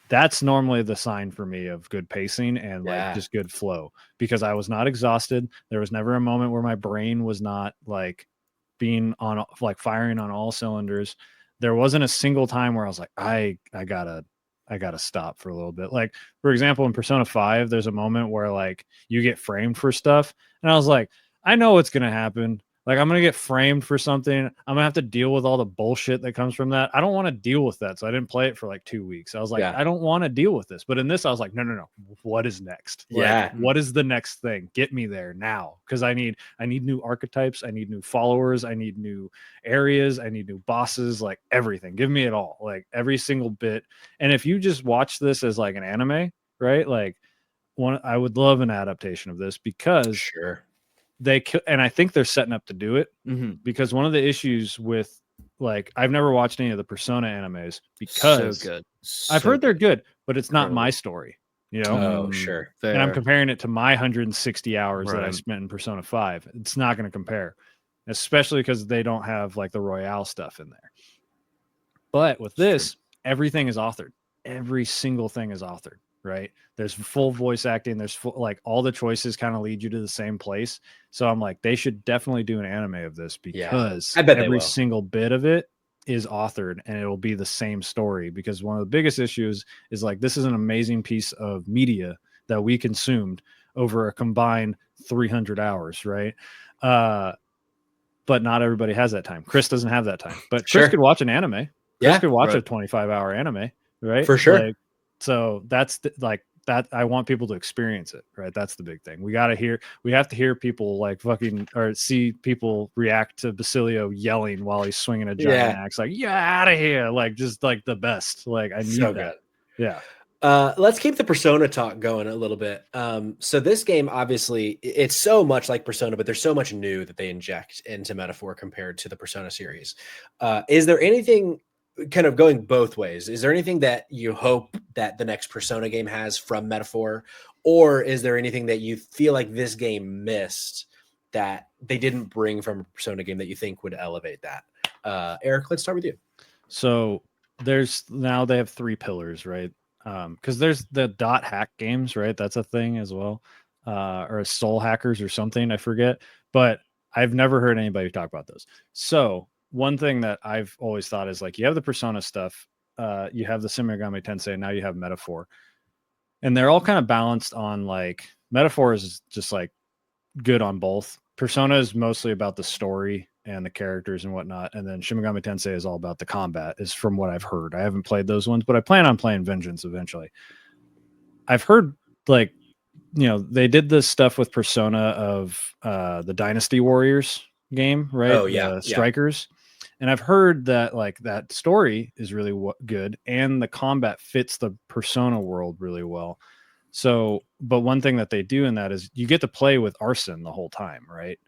that's normally the sign for me of good pacing and like just good flow, because I was not exhausted. There was never a moment where my brain was not like being on, like, firing on all cylinders. There wasn't a single time where I was like, I gotta stop for a little bit. Like, for example, in Persona 5, there's a moment where like you get framed for stuff, and I was like, I know what's gonna happen. Like, I'm going to get framed for something. I'm going to have to deal with all the bullshit that comes from that. I don't want to deal with that. So I didn't play it for like 2 weeks. I was like, I don't want to deal with this. But in this, I was like, no. What is next? Like, what is the next thing? Get me there now. Because I need new archetypes. I need new followers. I need new areas. I need new bosses, like everything. Give me it all, like every single bit. And if you just watch this as like an anime, right? Like, I would love an adaptation of this, because and I think they're setting up to do it, because one of the issues with, like, I've never watched any of the Persona animes because I've heard they're good, but it's not my story, you know? And I'm comparing it to my 160 hours that I spent in Persona 5. It's not going to compare, especially because they don't have like the Royale stuff in there. But with this, everything is authored. Every single thing is authored. Right, there's full voice acting, there's full, like, all the choices kind of lead you to the same place. So I'm like, they should definitely do an anime of this, because I bet every single bit of it is authored, and it'll be the same story. Because one of the biggest issues is, like, this is an amazing piece of media that we consumed over a combined 300 hours, right? But not everybody has that time. Chris doesn't have that time, but Chris could watch an anime. Chris could watch a 25-hour anime, right? For sure. Like, so that's like that. I want people to experience it, right? That's the big thing. We have to hear people like fucking, or see people react to Basilio yelling while he's swinging a giant axe, like, out of here, like, just like the best. Like, I need that. Yeah. Let's keep the Persona talk going a little bit. So this game, obviously, it's so much like Persona, but there's so much new that they inject into Metaphor compared to the Persona series. Is there anything, kind of going both ways, is there anything that you hope that the next Persona game has from Metaphor, or is there anything that you feel like this game missed that they didn't bring from a Persona game that you think would elevate that? Eric, let's start with you. So they have 3 pillars, right? Because there's the dot hack games, right? That's a thing as well, or soul hackers or something, I forget, but I've never heard anybody talk about those. So one thing that I've always thought is, like, you have the Persona stuff, you have the Shin Megami Tensei, now you have Metaphor, and they're all kind of balanced on, like, Metaphor is just like good on both. Persona is mostly about the story and the characters and whatnot, and then Shin Megami Tensei is all about the combat, is from what I've heard. I haven't played those ones, but I plan on playing Vengeance eventually. I've heard, like, you know, they did this stuff with Persona of the Dynasty Warriors game, right? Oh yeah, Strikers. And I've heard that, like, that story is really good, and the combat fits the Persona world really well. So, but one thing that they do in that is you get to play with Arsene the whole time, right?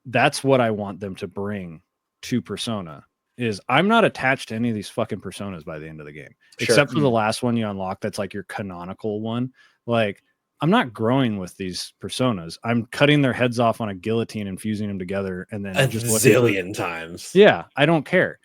That's what I want them to bring to Persona. Is I'm not attached to any of these fucking Personas by the end of the game, except for the last one you unlock. That's like your canonical one. Like, I'm not growing with these Personas. I'm cutting their heads off on a guillotine and fusing them together, and then just zillion times. Yeah, I don't care.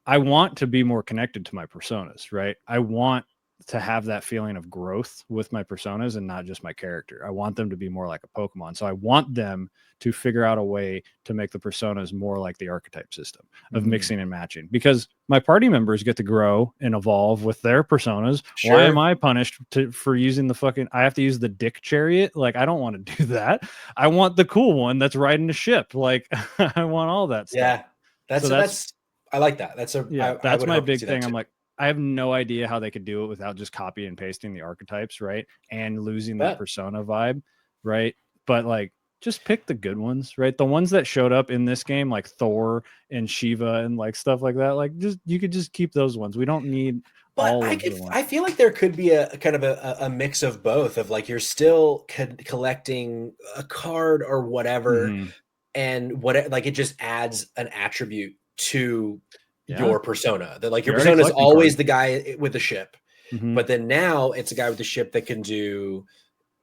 I want to be more connected to my Personas, right? I want to have that feeling of growth with my Personas and not just my character. I want them to be more like a Pokemon. So I want them to figure out a way to make the Personas more like the archetype system of mixing and matching, because my party members get to grow and evolve with their Personas. Why am I punished for using the fucking, I have to use the dick chariot? Like, I don't want to do that. I want the cool one that's riding a ship. Like, I want all that stuff. Yeah. That's I like that. That's my big thing. I'm like, I have no idea how they could do it without just copy and pasting the archetypes, right? And losing that Persona vibe, right? But, like, just pick the good ones, right? The ones that showed up in this game, like Thor and Shiva and, like, stuff like that. Like, you could just keep those ones. We don't need all of the ones. I feel like there could be a kind of a mix of both, of, like, you're still collecting a card or whatever, and like, it just adds an attribute to your Persona. That, like, your Persona is always the guy with the ship, but then now it's a guy with the ship that can do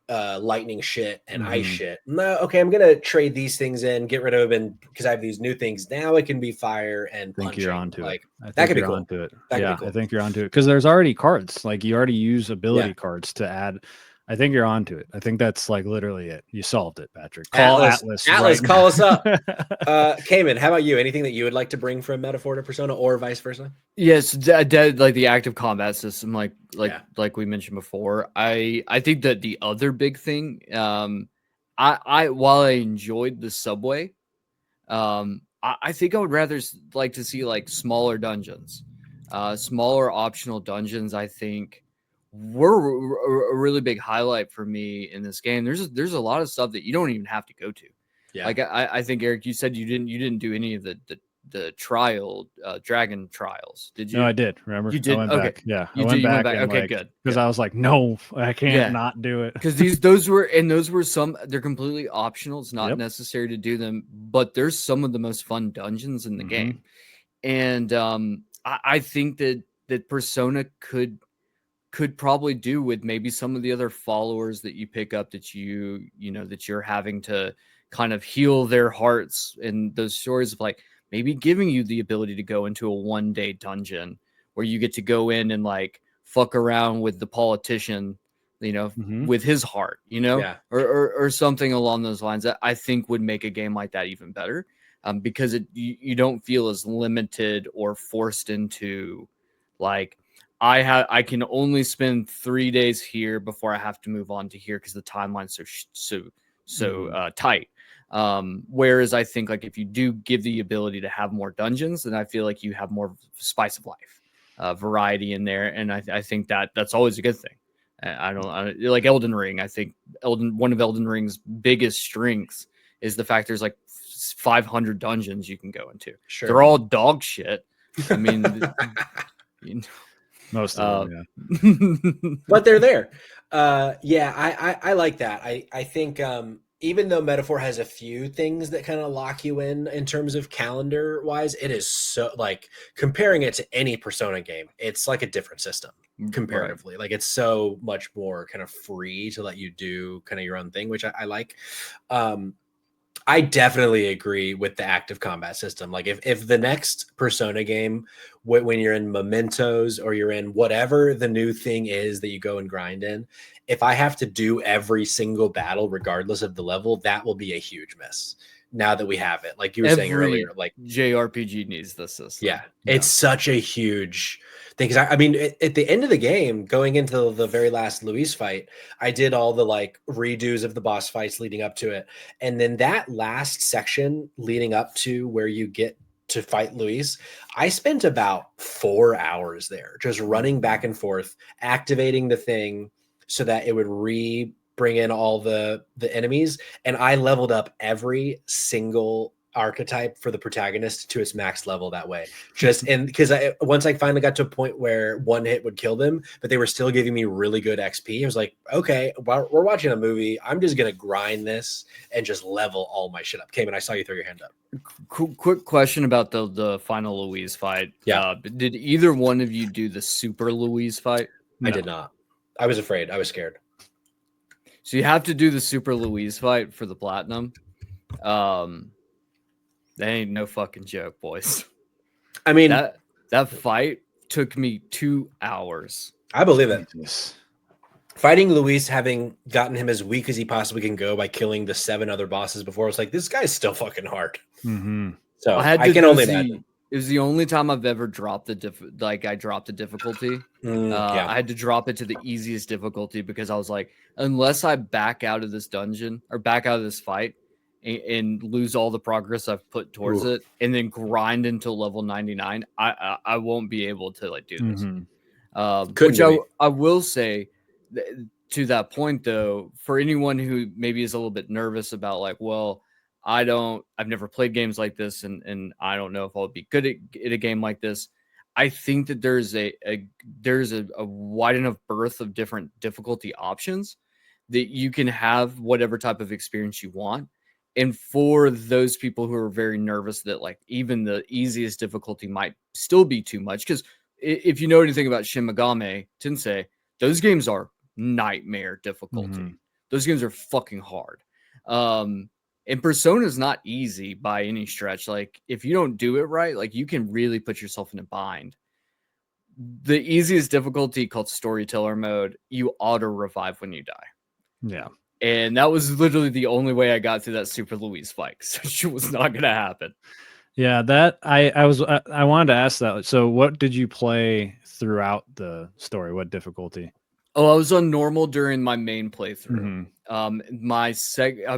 lightning shit and ice shit. No, okay, I'm gonna trade these things in, get rid of them, and because I have these new things now, it can be fire and I think punching. you're onto like, it. I think that could be you're cool. onto it. That could Yeah, be cool. I think you're onto it because there's already cards. Like you already use ability cards to add. I think you're onto it. I think that's like literally it. You solved it, Patrick. Call Atlas. Atlas, right call now. us up. Cayman, how about you? Anything that you would like to bring from Metaphor to Persona, or vice versa? Yes, like the active combat system, like we mentioned before. I think that the other big thing, I while I enjoyed the subway, I think I would rather like to see like smaller dungeons, smaller optional dungeons. I think were a really big highlight for me in this game. There's a lot of stuff that you don't even have to go to. Yeah. Like I think Eric, you said you didn't do any of the trial dragon trials, did you? No, I did. Remember, You did. I went Okay, back. Yeah, you I went did. You went back. back. Okay, good. Because I was like, no, I can't not do it. Because those were some. They're completely optional. It's not necessary to do them, but there's some of the most fun dungeons in the game, and I think that Persona could probably do with maybe some of the other followers that you pick up that that you're having to kind of heal their hearts, and those stories of like maybe giving you the ability to go into a 1-day dungeon where you get to go in and like fuck around with the politician, with his heart, or something along those lines that I think would make a game like that even better, because you don't feel as limited or forced into like, I can only spend 3 days here before I have to move on to here because the timeline's so tight. Whereas I think like if you do give the ability to have more dungeons, then I feel like you have more spice of life, variety in there, and I think that's always a good thing. I like Elden Ring. I think one of Elden Ring's biggest strengths is the fact there's like 500 dungeons you can go into. Sure. They're all dog shit. I mean, most of them, yeah. But they're there. I like that. I think even though Metaphor has a few things that kind of lock you in terms of calendar wise, it is so like comparing it to any Persona game, it's like a different system comparatively. Like it's so much more kind of free to let you do kind of your own thing, which I like. I definitely agree with the active combat system. Like if the next Persona game, when you're in Mementos or you're in whatever the new thing is that you go and grind in, if I have to do every single battle, regardless of the level, that will be a huge miss. Now that we have it, like you were saying earlier, like JRPG needs this system. Yeah, it's such a huge thing. Because I mean, at the end of the game, going into the very last Luis fight, I did all the like redos of the boss fights leading up to it, and then that last section leading up to where you get to fight Luis, I spent about 4 hours there, just running back and forth, activating the thing so that it would bring in all the enemies, and I leveled up every single archetype for the protagonist to its max level that way. Just and because once I finally got to a point where one hit would kill them, but they were still giving me really good XP, I was like, okay, while we're watching a movie, I'm just gonna grind this and just level all my shit up. Cayman, I saw you throw your hand up. Quick question about the final Louise fight. Yeah. Did either one of you do the super Louise fight? No. I did not. I was afraid. I was scared. So you have to do the super Louise fight for the platinum. That ain't no fucking joke, boys. I mean, that fight took me 2 hours. I believe it. Fighting Luis, having gotten him as weak as he possibly can go by killing the 7 other bosses before, I was like, this guy's still fucking hard. So I can only imagine. It was the only time I've ever dropped the difficulty. I had to drop it to the easiest difficulty because I was like, unless I back out of this dungeon or back out of this fight and lose all the progress I've put towards it and then grind until level 99, I won't be able to like do this. Which I will say to that point though, for anyone who maybe is a little bit nervous about like, well, I've never played games like this and I don't know if I'll be good at a game like this. I think that there's a wide enough berth of different difficulty options that you can have whatever type of experience you want. And for those people who are very nervous that like even the easiest difficulty might still be too much, because if you know anything about Shin Megami Tensei, those games are nightmare difficulty. those games are fucking hard. And Persona is not easy by any stretch. Like, if you don't do it right, like, you can really put yourself in a bind. The easiest difficulty, called storyteller mode, you auto revive when you die. Yeah. And that was literally the only way I got through that Super Louise fight. So it was not going to happen. Yeah, that I wanted to ask that. So what did you play throughout the story? What difficulty? Oh, I was on normal during my main playthrough. Mm-hmm. My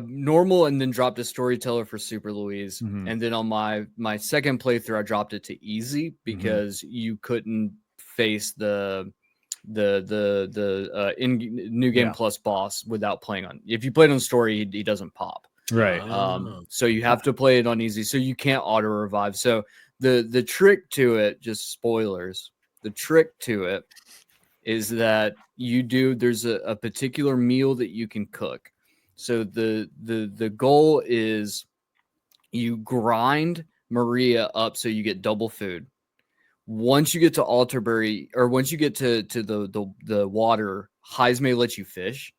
normal, and then dropped a storyteller for Super Louise. Mm-hmm. And then on my second playthrough, I dropped it to easy because you couldn't face the in New Game Plus boss without playing on. If you played on story, he doesn't pop. Right. So you have to play it on easy, so you can't auto revive. So the trick to it, just spoilers, the trick to it is that there's a particular meal that you can cook. So the goal is you grind Maria up so you get double food. Once you get to Alterbury, or once you get to the water, Heismay lets you fish,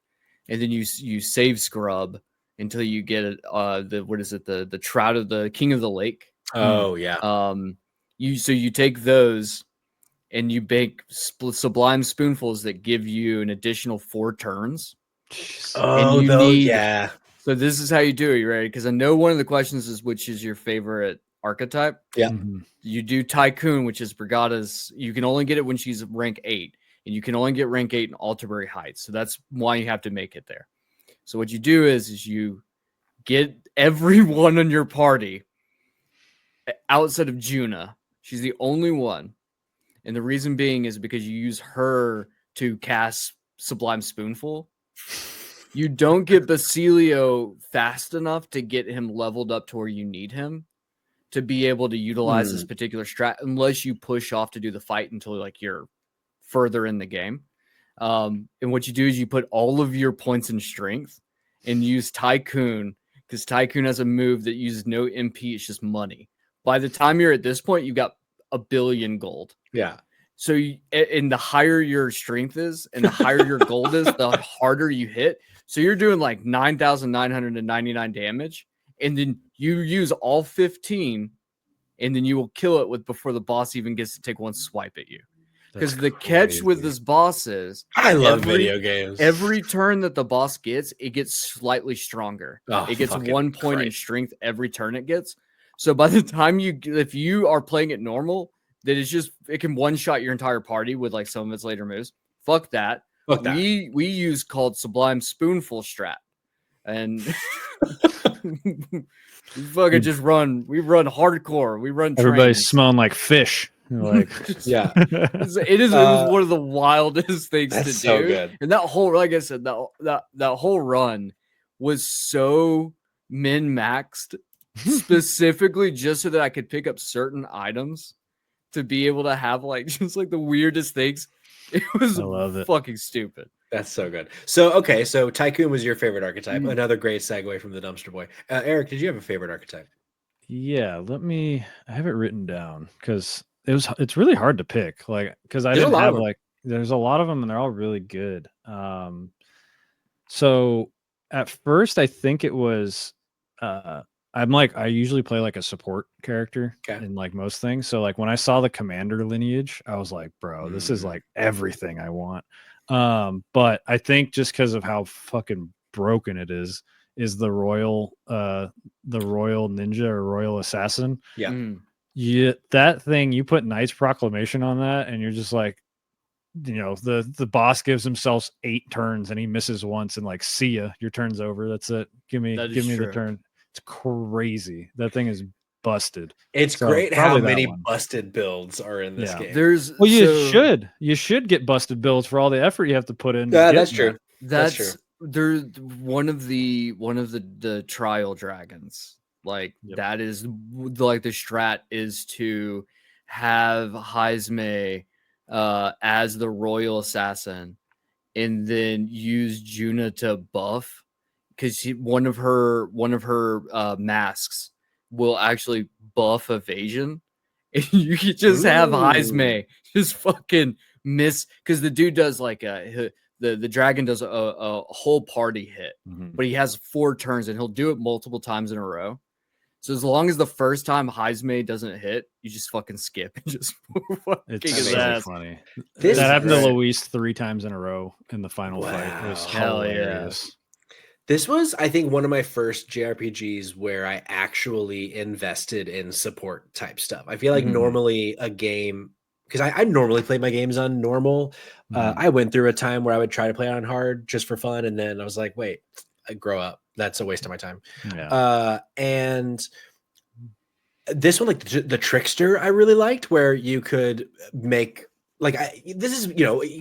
and then you save scrub until you get the trout of the king of the lake. Oh yeah. You take those and you bake sublime spoonfuls that give you an additional 4 turns. Oh, and you need, yeah. So this is how you do it. You ready? Because I know one of the questions is, which is your favorite archetype? Yeah. Mm-hmm. You do Tycoon, which is Brigada's. You can only get it when she's rank 8, and you can only get rank 8 in Alterbury Heights. So that's why you have to make it there. So what you do is you get everyone on your party outside of Juna. She's the only one. And the reason being is because you use her to cast Sublime Spoonful. You don't get Basilio fast enough to get him leveled up to where you need him to be able to utilize this particular strat, unless you push off to do the fight until like you're further in the game. And what you do is you put all of your points in strength and use Tycoon, because Tycoon has a move that uses no MP. It's just money. By the time you're at this point, you got 1 billion gold. Yeah. So and the higher your strength is and the higher your gold is, the harder you hit. So you're doing like 9,999 damage, and then you use all 15, and then you will kill it before the boss even gets to take one swipe at you. Because the catch with this boss is, I love video games. Every turn that the boss gets, it gets slightly stronger. It gets 1 point in strength every turn it gets. So by the time if you are playing it normal, that it can one-shot your entire party with like some of its later moves. Fuck that. We use called Sublime Spoonful strat. And we fucking just run. We run hardcore. We run trains. Everybody's smelling like fish. Like, yeah. It was one of the wildest things to do. So good. And that whole, like I said, that whole run was so min-maxed specifically just so that I could pick up certain items to be able to have like just like the weirdest things. It was fucking stupid. That's so good. So okay, so Tycoon was your favorite archetype. Another great segue from the dumpster boy. Eric, did you have a favorite archetype? Yeah, I have it written down because it's really hard to pick. Like, because I didn't have there's a lot of them and they're all really good. So at first I think it was I usually play like a support character in like most things. So like when I saw the commander lineage, I was like, bro, this is like everything I want. But I think just because of how fucking broken it is the royal ninja or royal assassin. Yeah. That thing, you put Knight's Proclamation on that and you're just like, the boss gives himself 8 turns and he misses once and like, see ya, your turn's over. That's it. Give me the turn. It's crazy. That thing is busted. It's great how many busted builds are in this game. You should get busted builds for all the effort you have to put in. That's true. That's true. They're one of the trial dragons. Like that is like the strat is to have Heismay as the royal assassin and then use Juna to buff. Because one of her masks will actually buff evasion, and you can just have Heismay just fucking miss. Because the dude does like the the dragon does a whole party hit, but he has 4 turns and he'll do it multiple times in a row. So as long as the first time Heismay doesn't hit, you just fucking skip and just it's so funny. That happened to Luis 3 times in a row in the final fight. It was hilarious. Yeah. This was, I think, one of my first JRPGs where I actually invested in support type stuff. I feel like normally a game, because I normally play my games on normal. I went through a time where I would try to play on hard just for fun. And then I was like, wait, I grow up. That's a waste of my time. Yeah. And this one, like the Trickster, I really liked, where you could make this is,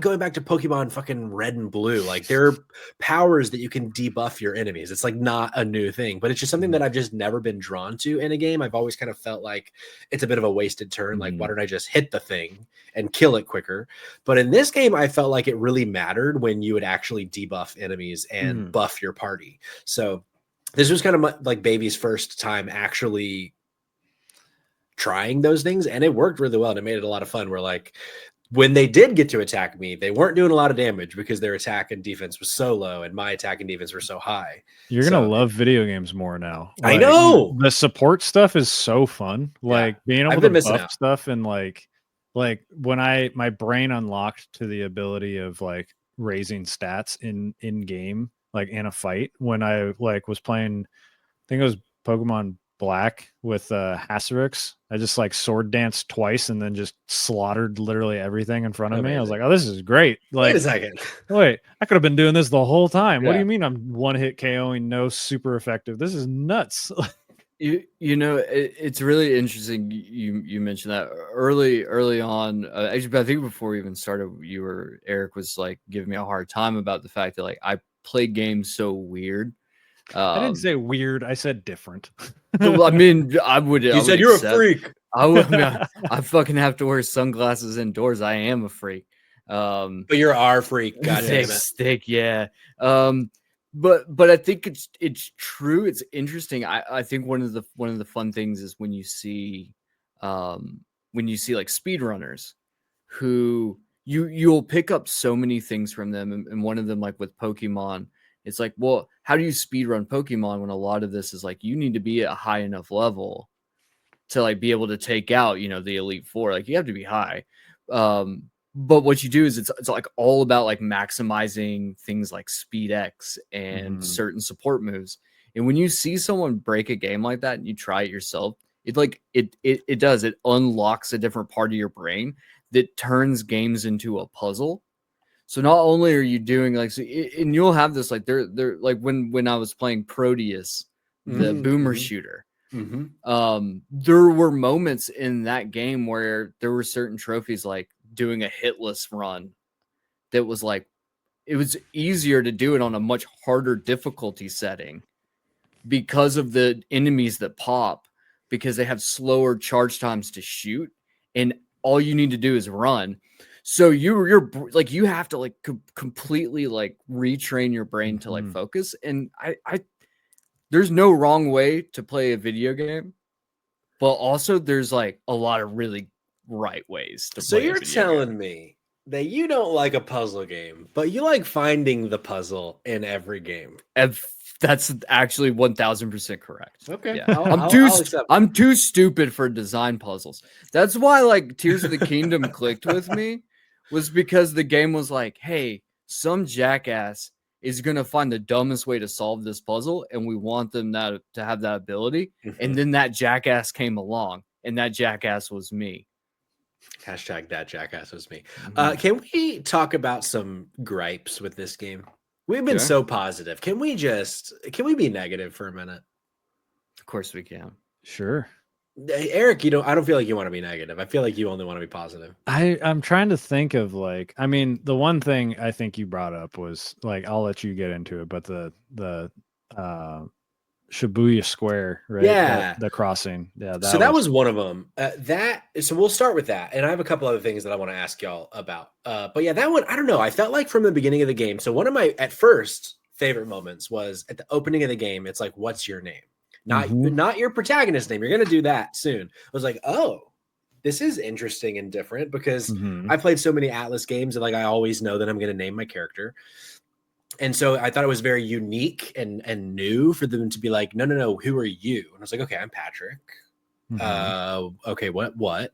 going back to Pokemon fucking Red and Blue, like there are powers that you can debuff your enemies. It's like not a new thing, but it's just something that I've just never been drawn to in a game. I've always kind of felt like it's a bit of a wasted turn. Like, why don't I just hit the thing and kill it quicker? But in this game, I felt like it really mattered when you would actually debuff enemies and buff your party. So this was kind of like Baby's first time actually trying those things, and it worked really well, and it made it a lot of fun. Where like when they did get to attack me, they weren't doing a lot of damage because their attack and defense was so low and my attack and defense were so high. You're going to love video games more now. I know. The support stuff is so fun. Like being able to buff stuff and like when my brain unlocked to the ability of like raising stats in game, like in a fight, when I like was playing, I think it was Pokemon Black with Haserix. I just like sword danced twice and then just slaughtered literally everything in front of me. I was like, oh, this is great. Like, wait a second. Wait, I could have been doing this the whole time. What do you mean I'm one hit KOing, no super effective? This is nuts. It's really interesting. You mentioned that early on. Actually, I think before we even started, Eric was like giving me a hard time about the fact that like I play games so weird. I didn't say weird. I said different. I mean, I would. You said you're a freak. I fucking have to wear sunglasses indoors. I am a freak. But you're our freak. God damn it. Stick, yeah. But I think it's true. It's interesting. I think one of the fun things is when you see like speedrunners who you'll pick up so many things from them, and one of them, like with Pokemon, it's like, well, how do you speedrun Pokemon when a lot of this is like you need to be at a high enough level to like be able to take out, the Elite Four. Like you have to be high. But what you do is it's like all about like maximizing things like Speed X and certain support moves. And when you see someone break a game like that and you try it yourself, it does. It unlocks a different part of your brain that turns games into a puzzle. So not only are you doing like, and you'll have this like they're like when I was playing Proteus, the boomer shooter, there were moments in that game where there were certain trophies like doing a hitless run that was like, it was easier to do it on a much harder difficulty setting because of the enemies that pop, because they have slower charge times to shoot, and all you need to do is run. So you're like, you have to like completely like retrain your brain to like focus. And I there's no wrong way to play a video game, but also there's like a lot of really right ways to play. So you're telling me that you don't like a puzzle game, but you like finding the puzzle in every game. That's actually 1000% correct. Okay. Yeah. I'm too stupid for design puzzles. That's why like Tears of the Kingdom clicked with me, was because the game was like, hey, some jackass is going to find the dumbest way to solve this puzzle, and we want them to have that ability. And then that jackass came along, and that jackass was me. Hashtag that jackass was me. Can we talk about some gripes with this game? We've been so positive. Can we be negative for a minute? Of course we can. Sure. Eric, I don't feel like you want to be negative. I feel like you only want to be positive. I'm trying to think of like, I mean, the one thing I think you brought up was like, I'll let you get into it, but the Shibuya Square, right? Yeah, the crossing. Yeah, that was one of them. So we'll start with that, and I have a couple other things that I want to ask y'all about. But yeah, that one, I don't know. I felt like from the beginning of the game. So one of my at first favorite moments was at the opening of the game. It's like, "What's your name?" Not your protagonist name. You're gonna do that soon. I was like, "Oh, this is interesting and different because Mhm. I played so many Atlas games and like I always know that I'm going to name my character. And so I thought it was very unique and new for them to be like, no, who are you? And I was like, okay, I'm Patrick. Okay, what?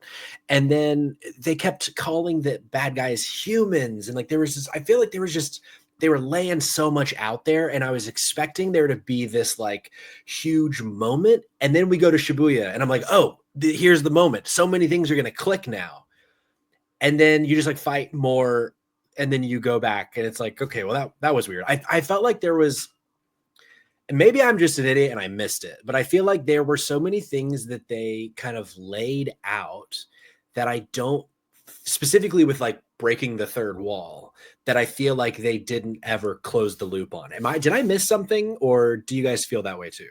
And then they kept calling the bad guys humans, and like there was this, I feel like they were laying so much out there, and I was expecting there to be this like huge moment, and then we go to Shibuya, and I'm like, oh, here's the moment. So many things are gonna click now, and then you just like fight more, and then you go back, and it's like, okay, well that was weird. I felt like there was. And maybe I'm just an idiot and I missed it, but I feel like there were so many things that they kind of laid out that I don't, specifically with like breaking the third wall, that I feel like they didn't ever close the loop on. Did I miss something, or do you guys feel that way too?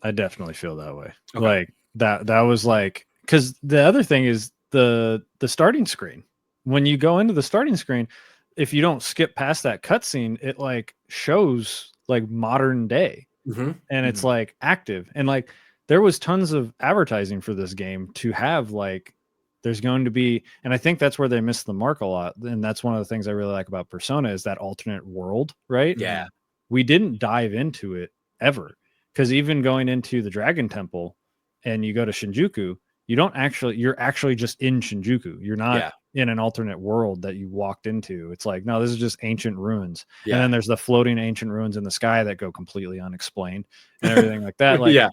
I definitely feel that way. Okay. Like that was like, because the other thing is the starting screen. When you go into the starting screen, if you don't skip past that cutscene, it like shows like modern day, and it's like active, and like there was tons of advertising for this game to have like there's going to be, and I think that's where they missed the mark a lot, and that's one of the things I really like about Persona is that alternate world, right? Yeah. We didn't dive into it ever, because even going into the Dragon Temple and you go to Shinjuku, you're actually just in Shinjuku. You're not in an alternate world that you walked into. It's like, no, this is just ancient ruins. And then there's the floating ancient ruins in the sky that go completely unexplained and everything like that. Like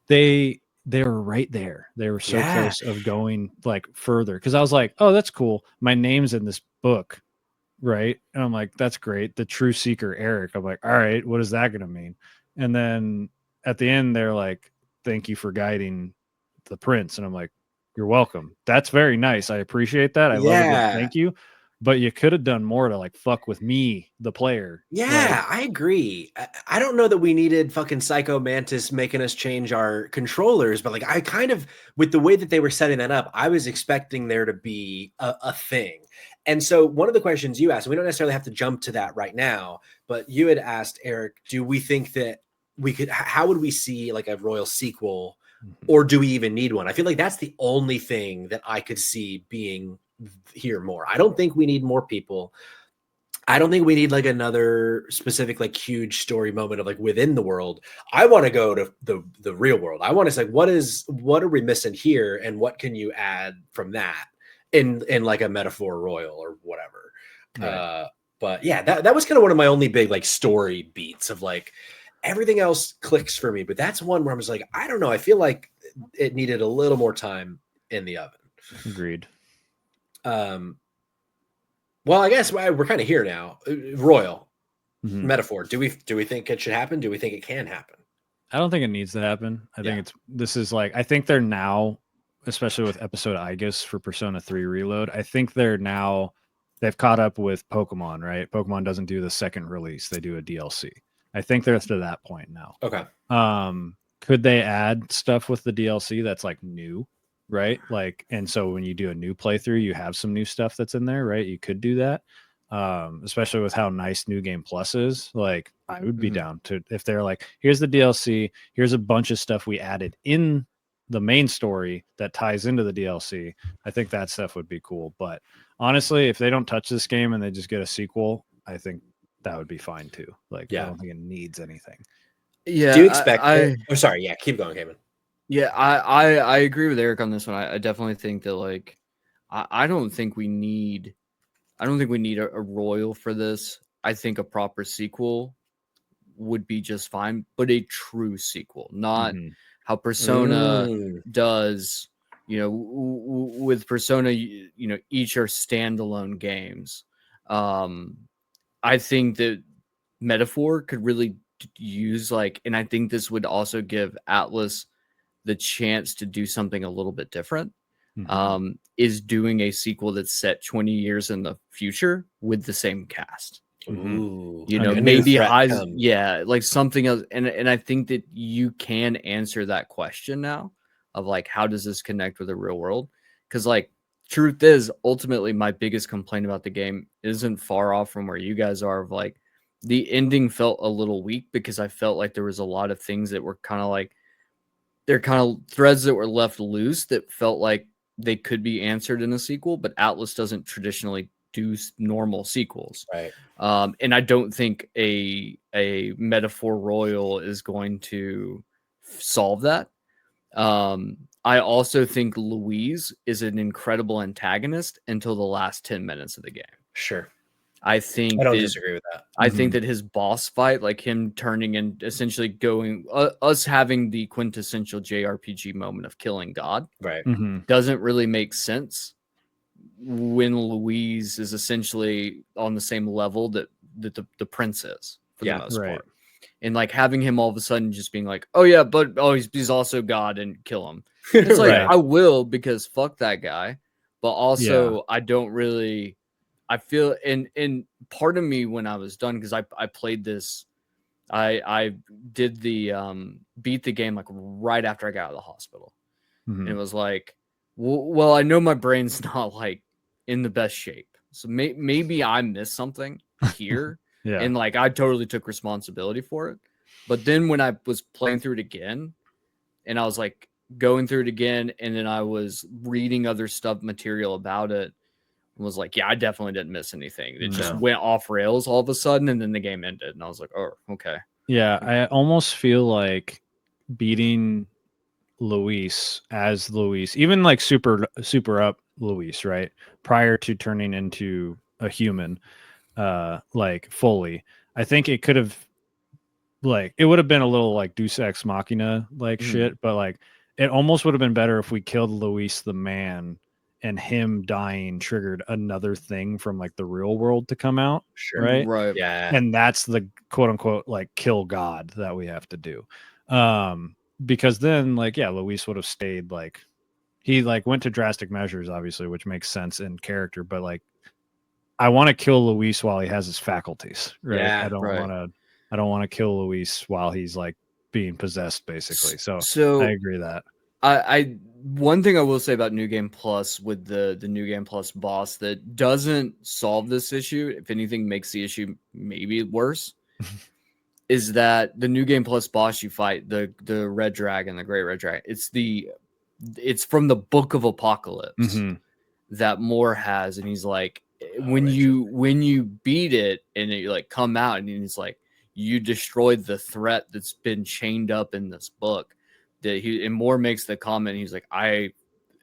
they were right there. They were so close of going like further. Cause I was like, oh, that's cool. My name's in this book. Right. And I'm like, that's great. The true seeker, Eric. I'm like, all right, what is that going to mean? And then at the end, they're like, thank you for guiding the prince. And I'm like, you're welcome. That's very nice. I appreciate that. I love a good thank you. But you could have done more to like fuck with me, the player. Yeah, I agree. I don't know that we needed fucking Psycho Mantis making us change our controllers, but like I kind of, with the way that they were setting that up, I was expecting there to be a thing. And so one of the questions you asked, we don't necessarily have to jump to that right now, but you had asked, Eric, do we think that we could, how would we see like a royal sequel, or do we even need one? I feel like that's the only thing that I could see being here more. I don't think we need more people. I don't think we need like another specific like huge story moment of like within the world. I want to go to the real world. I want to say what are we missing here, and what can you add from that in like a metaphor royal or whatever. Right. But yeah, that was kind of one of my only big like story beats of like everything else clicks for me, but that's one where I was like, I don't know. I feel like it needed a little more time in the oven. Agreed. Well, I guess we're kind of here now. Royal metaphor. Do we think it should happen? Do we think it can happen? I don't think it needs to happen. I think I think they're now, especially with episode Igus for Persona 3 Reload, I think they've caught up with Pokemon, right? Pokemon doesn't do the second release. They do a DLC. I think they're to that point now. Okay. Could they add stuff with the DLC that's like new? Right. Like, and so when you do a new playthrough, you have some new stuff that's in there, right? You could do that. Especially with how nice New Game Plus is. Like, I would be down to, if they're like, here's the DLC, here's a bunch of stuff we added in the main story that ties into the DLC. I think that stuff would be cool. But honestly, if they don't touch this game and they just get a sequel, I think that would be fine too. Like, I don't think it needs anything. Yeah. Do you expect sorry, yeah, keep going, Kevin. Yeah, I agree with Eric on this one. I definitely think that like I don't think we need a royal for this. I think a proper sequel would be just fine, but a true sequel, not how Persona does, with Persona, each are standalone games. I think that Metaphor could really use and I think this would also give Atlas the chance to do something a little bit different, is doing a sequel that's set 20 years in the future with the same cast. Ooh, maybe like something else. And I think that you can answer that question now of like, how does this connect with the real world? Because like, truth is, ultimately, my biggest complaint about the game isn't far off from where you guys are. Of like, the ending felt a little weak because I felt like there was a lot of things that were kind of like, they're kind of threads that were left loose that felt like they could be answered in a sequel, but Atlas doesn't traditionally do normal sequels. Right. And I don't think a Metaphor Royal is going to solve that. I also think Louise is an incredible antagonist until the last 10 minutes of the game. Sure. I think I don't disagree with that. I think that his boss fight, like him turning and essentially going, us having the quintessential JRPG moment of killing God, Right. doesn't really make sense when Louise is essentially on the same level that the prince is for the most part. And like having him all of a sudden just being like, oh yeah, but he's also God and kill him. It's like, I will, because fuck that guy. But also I don't really, I feel, and part of me when I was done, because I played this, I did the beat the game like right after I got out of the hospital. And it was like, well, I know my brain's not like in the best shape. So maybe I missed something here. And like I totally took responsibility for it. But then when I was playing through it again, and I was like going through it again, and then I was reading other stuff, material about it, and was like, yeah, I definitely didn't miss anything. It just went off rails all of a sudden, and then the game ended. And I was like, oh, okay. Yeah, I almost feel like beating Luis as Luis, even like super up Luis, right? Prior to turning into a human, like fully. I think it could have, like, it would have been a little like Deus Ex Machina like shit, but like it almost would have been better if we killed Luis the man, and him dying triggered another thing from like the real world to come out. Sure. Right. Yeah. And that's the quote unquote like kill God that we have to do. Because then like, yeah, Luis would have stayed, like he like went to drastic measures, obviously, which makes sense in character, but like I want to kill Luis while he has his faculties, right? Yeah, I don't want to kill Luis while he's like being possessed, basically. So I agree that. I one thing I will say about New Game Plus with the New Game Plus boss that doesn't solve this issue, if anything makes the issue maybe worse, is that the New Game Plus boss you fight, the Red Dragon, the Great Red Dragon, it's from the Book of Apocalypse that Moore has, and he's like, when you beat it and you like come out, and he's like, you destroyed the threat that's been chained up in this book. And Moore makes the comment, he's like, I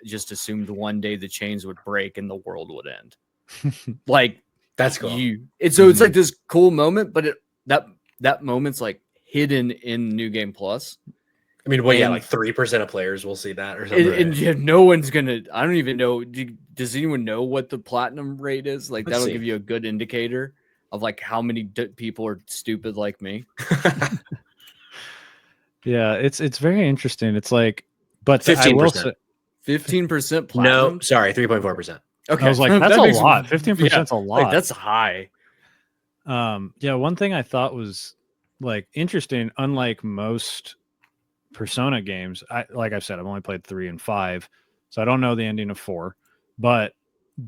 just assumed one day the chains would break and the world would end. Like, that's cool. It's like this cool moment, but that moment's like hidden in New Game Plus. I mean, well, yeah, like 3% of players will see that or something. And yeah, no one's gonna. I don't even know. Does anyone know what the platinum rate is? Like, that'll give you a good indicator of like how many people are stupid like me. Yeah, it's very interesting. It's like, but 15%. 15% platinum. No, sorry, 3.4%. Okay, I was like, that's a lot. 15%'s a lot. Like, that's high. Yeah, one thing I thought was like interesting, unlike most Persona games, like I've said, I've only played 3 and 5, so I don't know the ending of 4. But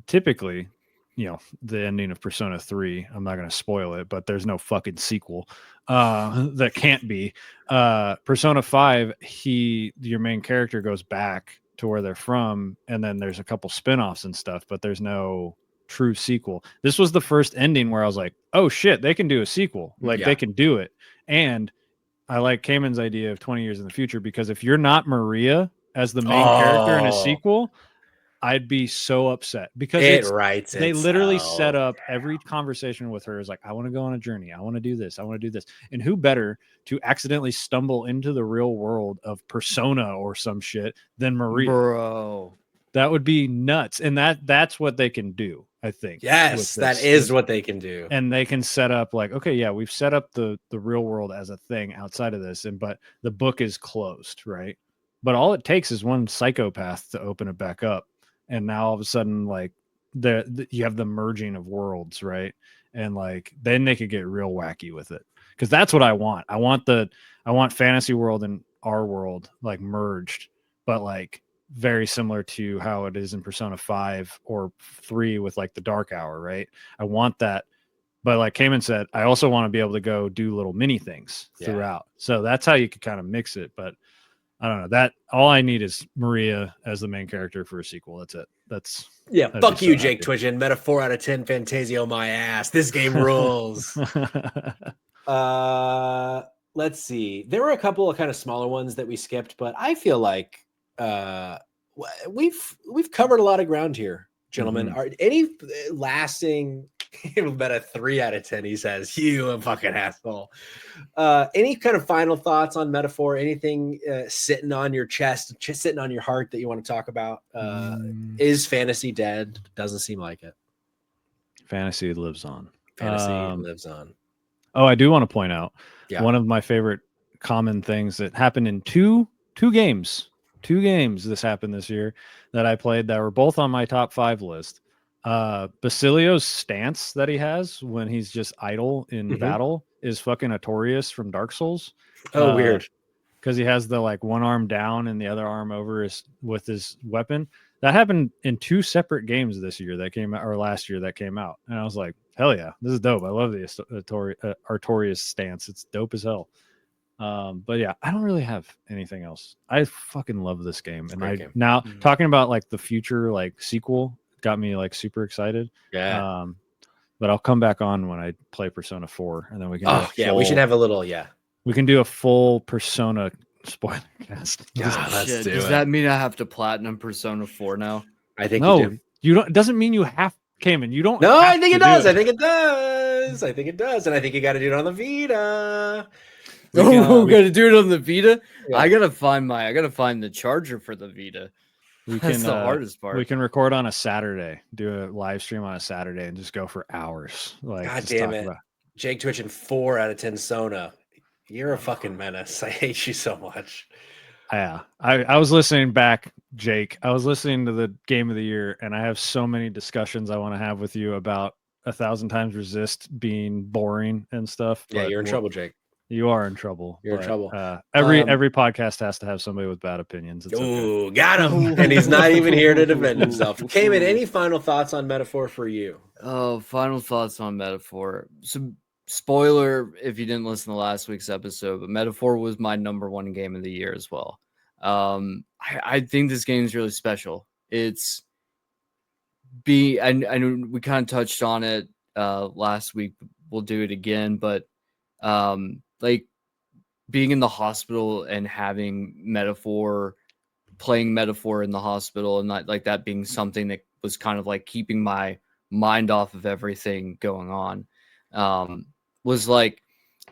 typically, you know, the ending of Persona 3, I'm not going to spoil it, but there's no fucking sequel that can't be. Persona 5, your main character goes back to where they're from, and then there's a couple spin-offs and stuff, but there's no true sequel. This was the first ending where I was like, oh shit, they can do a sequel. Like, they can do it. And I like Cayman's idea of 20 years in the future, because if you're not Maria as the main character in a sequel, I'd be so upset, because they literally set up every conversation with her as like, I want to go on a journey. I want to do this. I want to do this. And who better to accidentally stumble into the real world of Persona or some shit than Maria? Bro, that would be nuts. And that's what they can do, I think. Yes, that is what they can do. And they can set up like, okay, yeah, we've set up the real world as a thing outside of this, but the book is closed, right? But all it takes is one psychopath to open it back up. And now all of a sudden, like, you have the merging of worlds, right? And like, then they could get real wacky with it, because that's what I want. I want fantasy world and our world like merged, but like very similar to how it is in Persona 5 or 3 with like the Dark Hour, right? I want that. But like Cayman said, I also want to be able to go do little mini things throughout. So that's how you could kind of mix it. But I don't know that all I need is Maria as the main character for a sequel. That's it. I'd Fuck be you, so Jake happy. Twitchin. Meta 4 out of 10 Fantasio my ass. This game rules. Let's see. There were a couple of kind of smaller ones that we skipped, but I feel like we've covered a lot of ground here, gentlemen. Are any lasting Meta 3 out of 10? He says, you a fucking asshole. Any kind of final thoughts on Metaphor? Anything sitting on your chest, sitting on your heart that you want to talk about? Is fantasy dead? Doesn't seem like it. Fantasy lives on. Fantasy lives on. Oh, I do want to point out one of my favorite common things that happened in two games. Two games this happened this year that I played that were both on my top 5 list. Basilio's stance that he has when he's just idle in battle is fucking notorious from Dark Souls. Oh, weird. Because he has the like one arm down and the other arm over with his weapon. That happened in 2 separate games this year that came out, or last year that came out. And I was like, hell yeah, this is dope. I love the Artorias stance. It's dope as hell. But yeah, I don't really have anything else. I fucking love this game. And now talking about like the future like sequel got me like super excited. Yeah. But I'll come back on when I play Persona 4 and then we can we should have a little we can do a full Persona spoiler cast. Let's do Does that mean I have to platinum Persona 4 now? I think you don't. It doesn't mean you have, Cayman. You don't. No, I think it does. I think it does. I think it does, and I think you got to do it on the Vita. We got to do it on the Vita. Yeah. I gotta find the charger for the Vita. That's the hardest part. We can record on a Saturday, do a live stream on a Saturday, and just go for hours. Like, God damn it, Jake Twitchin 4 out of 10 Sona. You're a fucking menace. I hate you so much. Yeah, I was listening back, Jake. I was listening to the game of the year, and I have so many discussions I want to have with you about 1,000 Times Resist being boring and stuff. Yeah, you're in trouble, Jake. You are in trouble. You're in trouble. Every podcast has to have somebody with bad opinions. Ooh, got him. And he's not even here to defend himself. Cayman, any final thoughts on Metaphor for you? Oh, final thoughts on Metaphor. So, spoiler if you didn't listen to last week's episode, but Metaphor was my #1 game of the year as well. I think this game is really special. I know we kind of touched on it last week. We'll do it again, but like being in the hospital and having playing Metaphor in the hospital, and not like that being something that was kind of like keeping my mind off of everything going on, was like,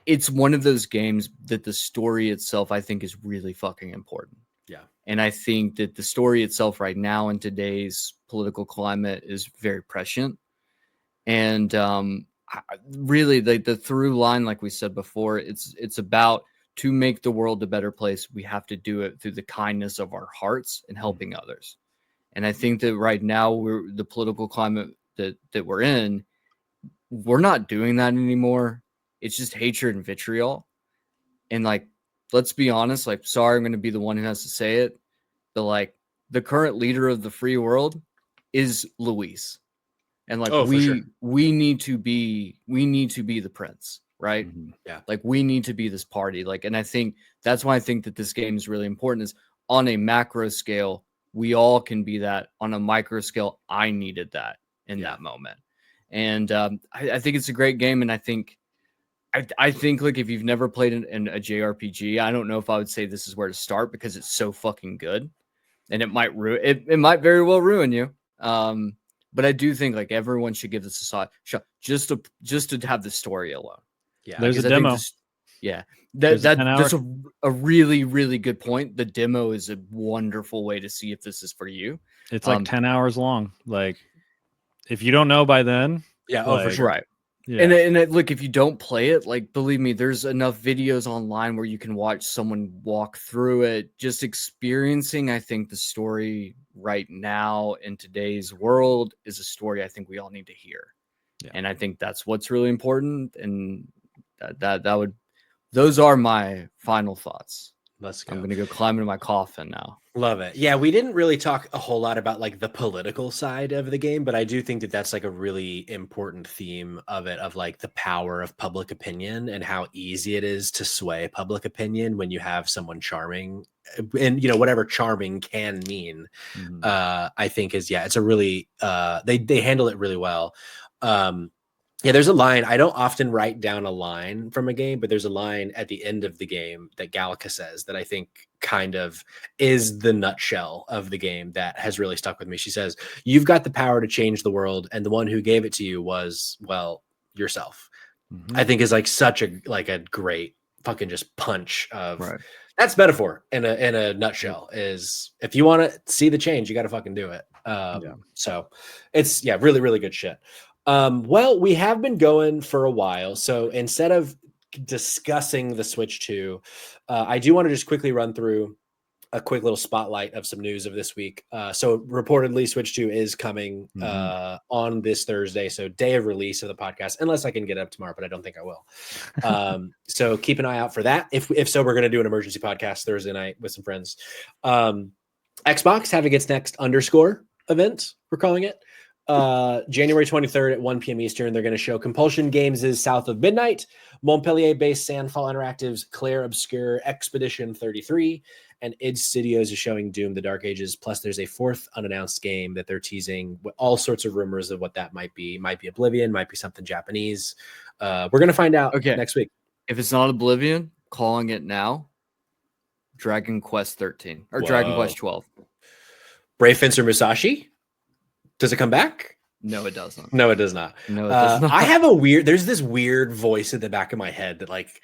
it's one of those games that the story itself, I think, is really fucking important. Yeah. And I think that the story itself right now in today's political climate is very prescient. And really, the through line, like we said before, it's about, to make the world a better place, we have to do it through the kindness of our hearts and helping others. And I think that right now, the political climate that we're in, we're not doing that anymore. It's just hatred and vitriol. And like, let's be honest, like, sorry, I'm going to be the one who has to say it, but like, the current leader of the free world is Luis. And like, we need to be the prince, right? Mm-hmm. Yeah. Like, we need to be this party. Like, and I think that's why I think that this game is really important, is on a macro scale, we all can be that. On a micro scale, I needed that in that moment. And I think it's a great game. And I think like, if you've never played a JRPG, I don't know if I would say this is where to start, because it's so fucking good, and it might it might very well ruin you. But I do think like everyone should give this a shot, just to have the story alone. Yeah, there's a demo. That's a really, really good point. The demo is a wonderful way to see if this is for you. It's like 10 hours long. Like, if you don't know by then, for sure, right? Yeah. And look, if you don't play it, like, believe me, there's enough videos online where you can watch someone walk through it, just experiencing. I think the story right now in today's world is a story I think we all need to hear. Yeah. And I think that's what's really important. And those are my final thoughts. Let's go. I'm going to go climb into my coffin now. Love it. Yeah, we didn't really talk a whole lot about like the political side of the game, but I do think that that's like a really important theme of it, of like the power of public opinion and how easy it is to sway public opinion when you have someone charming, and whatever charming can mean. I think it's a really they handle it really well. Yeah, there's a line. I don't often write down a line from a game, but there's a line at the end of the game that Gallica says that I think kind of is the nutshell of the game that has really stuck with me. She says, "You've got the power to change the world, and the one who gave it to you was, well, yourself." I think is like such a great fucking just punch of that's Metaphor in a nutshell. Is if you want to see the change, you got to fucking do it. So it's really, really good shit. Well, we have been going for a while, so instead of discussing the Switch 2, I do want to just quickly run through a quick little spotlight of some news of this week. So reportedly Switch 2 is coming on this Thursday, so day of release of the podcast, unless I can get it up tomorrow, but I don't think I will. So keep an eye out for that. If so, we're going to do an emergency podcast Thursday night with some friends. Xbox having its next _ event, we're calling it. January 23rd at 1 p.m. Eastern, they're going to show Compulsion Games' South of Midnight, Montpellier-based Sandfall Interactive's Claire Obscure Expedition 33, and id Studios is showing Doom: The Dark Ages. Plus, there's a fourth unannounced game that they're teasing with all sorts of rumors of what that might be. Might be Oblivion, might be something Japanese. We're going to find out next week. If it's not Oblivion, calling it now, Dragon Quest 13 or Dragon Quest 12. Brave Fencer Musashi? Does it come back? No, it doesn't. No, it does not. No, it does not. I have there's this weird voice in the back of my head that like,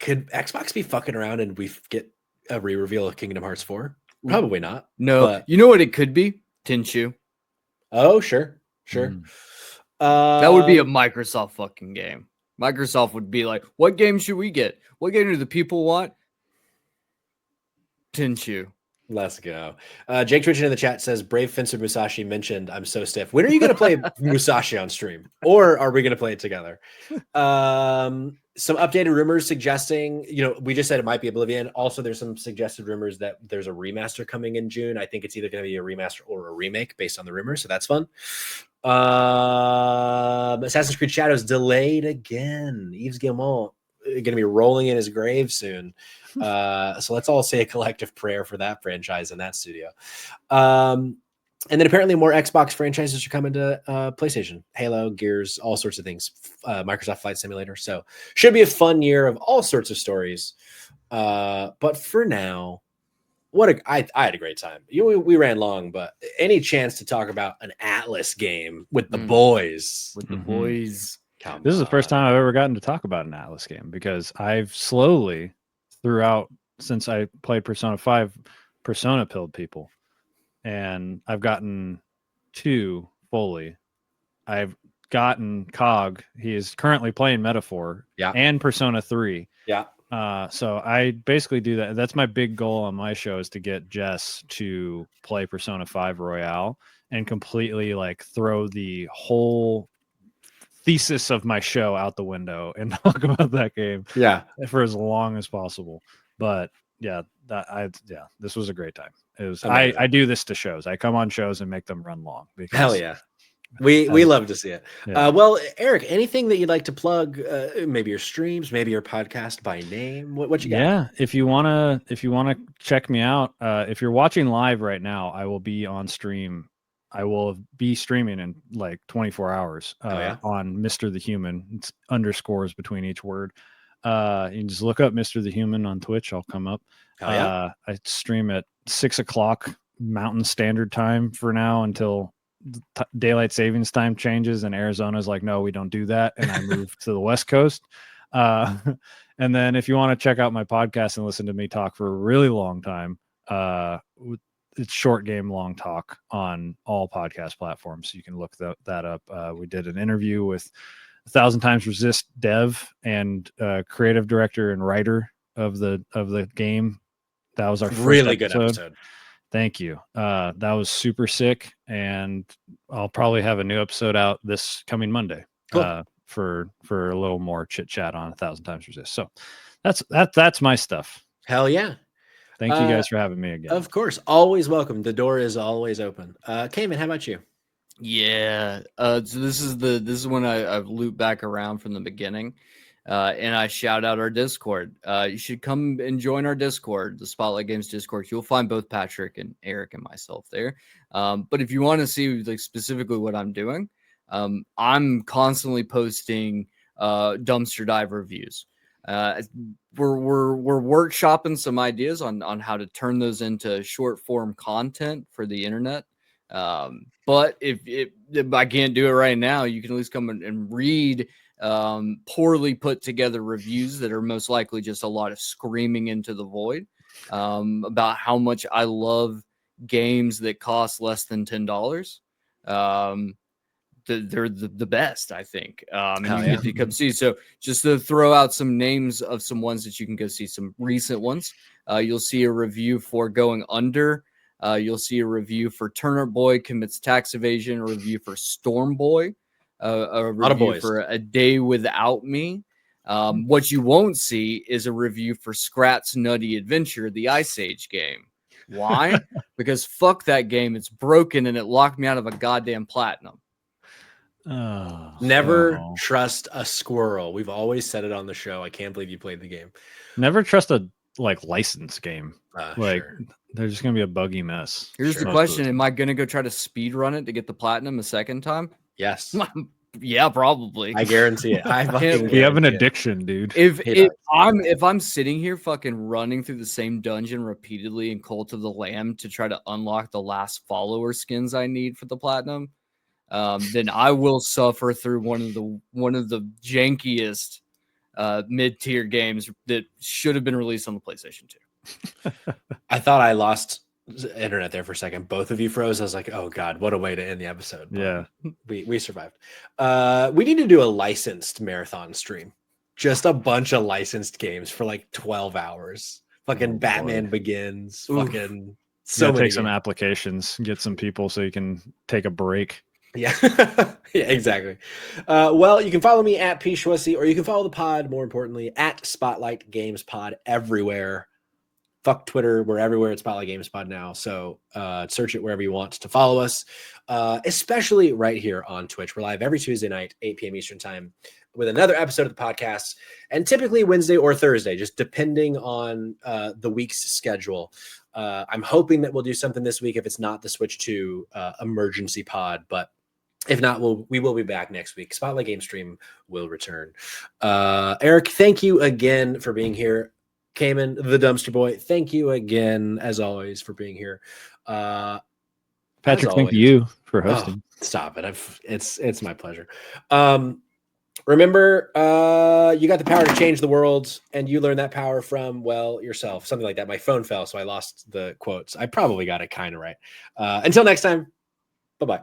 could Xbox be fucking around and we get a re-reveal of Kingdom Hearts 4? Probably not. No, but... you know what it could be? Tenchu. Oh, sure. That would be a Microsoft fucking game. Microsoft would be like, what game should we get? What game do the people want? Tenchu. Let's go. Jake Twitchen in the chat says, Brave Fencer Musashi mentioned I'm so stiff. When are you going to play Musashi on stream? Or are we going to play it together? Some updated rumors suggesting, we just said it might be Oblivion. Also, there's some suggested rumors that there's a remaster coming in June. I think it's either going to be a remaster or a remake based on the rumors. So that's fun. Assassin's Creed Shadows delayed again. Yves Guillemot going to be rolling in his grave soon. So let's all say a collective prayer for that franchise and that studio. And then apparently more Xbox franchises are coming to PlayStation, Halo, Gears, all sorts of things, Microsoft Flight Simulator. So should be a fun year of all sorts of stories. But for now, I had a great time. We ran long, but any chance to talk about an Atlas game with the boys? With the boys. This is the first time I've ever gotten to talk about an Atlas game because I've slowly, throughout since I played Persona 5, Persona pilled people. And I've gotten 2 fully. I've gotten Cog. He is currently playing Metaphor and Persona 3. Yeah. So I basically do that. That's my big goal on my show is to get Jess to play Persona 5 Royale and completely like throw the whole thesis of my show out the window and talk about that game for as long as possible. But this was a great time. It was I do this to shows. I come on shows and make them run long because hell yeah. We love to see it. Yeah. Well, Eric, anything that you'd like to plug, maybe your streams, maybe your podcast by name, what you got? Yeah, if you wanna check me out, if you're watching live right now, I will be on stream. I will be streaming in like 24 hours on MrTheHuman. It's underscores between each word. You can just look up MrTheHuman on Twitch. I'll come up. I stream at 6:00 Mountain Standard Time for now until daylight savings time changes. And Arizona's like, no, we don't do that. And I move to the West Coast. And then if you want to check out my podcast and listen to me talk for a really long time, it's Short Game Long Talk on all podcast platforms. So you can look that up. We did an interview with 1,000 Times Resist dev and creative director and writer of the game. That was our first really good episode. Thank you. That was super sick, and I'll probably have a new episode out this coming Monday. Cool. For a little more chit chat on 1,000 Times Resist. So that's my stuff. Hell yeah. Thank you guys for having me again. Of course, always welcome. The door is always open. Cayman, how about you? Yeah. So this is when I loop back around from the beginning. And I shout out our Discord. You should come and join our Discord, the Spotlight Games Discord. You'll find both Patrick and Eric and myself there. But if you want to see like specifically what I'm doing, I'm constantly posting dumpster dive reviews. We're workshopping some ideas on how to turn those into short form content for the internet. But if I can't do it right now, you can at least come and read poorly put together reviews that are most likely just a lot of screaming into the void about how much I love games that cost less than $10. They're the best, I think. And you get to come see. So just to throw out some names of some ones that you can go see, some recent ones. You'll see a review for Going Under. You'll see a review for Turnip Boy Commits Tax Evasion, a review for Storm Boy, a review for A Day Without Me. What you won't see is a review for Scrat's Nutty Adventure, the Ice Age game. Why? Because fuck that game. It's broken and it locked me out of a goddamn platinum. Never trust a squirrel. We've always said it on the show. I can't believe you played the game. Never trust a licensed game. Sure. They're just gonna be a buggy mess. Here's the question: am I gonna go try to speed run it to get the platinum a second time? Yes. Yeah, probably. I guarantee it. You have an addiction, dude. If I'm sitting here fucking running through the same dungeon repeatedly in Cult of the Lamb to try to unlock the last follower skins I need for the platinum, then I will suffer through one of the jankiest mid-tier games that should have been released on the PlayStation 2. I thought I lost internet there for a second. Both of you froze. I was like, oh God, what a way to end the episode. But yeah. We survived. We need to do a licensed marathon stream. Just a bunch of licensed games for like 12 hours. Fucking Batman Begins. Oof. Fucking so many take some applications, get some people so you can take a break. Yeah. Yeah, exactly. Well, you can follow me at pschwessy, or you can follow the pod, more importantly, at Spotlight Games Pod everywhere. Fuck Twitter. We're everywhere at Spotlight Games Pod now. So search it wherever you want to follow us, especially right here on Twitch. We're live every Tuesday night, 8 p.m. Eastern time, with another episode of the podcast, and typically Wednesday or Thursday, just depending on the week's schedule. I'm hoping that we'll do something this week if it's not the switch to emergency pod, but if not, we will be back next week. Spotlight Game Stream will return. Eric, thank you again for being here. Cayman, the Dumpster Boy, thank you again, as always, for being here. Patrick, thank you for hosting. Stop it. It's my pleasure. Remember, you got the power to change the world, and you learned that power from, well, yourself. Something like that. My phone fell, so I lost the quotes. I probably got it kind of right. Until next time, bye-bye.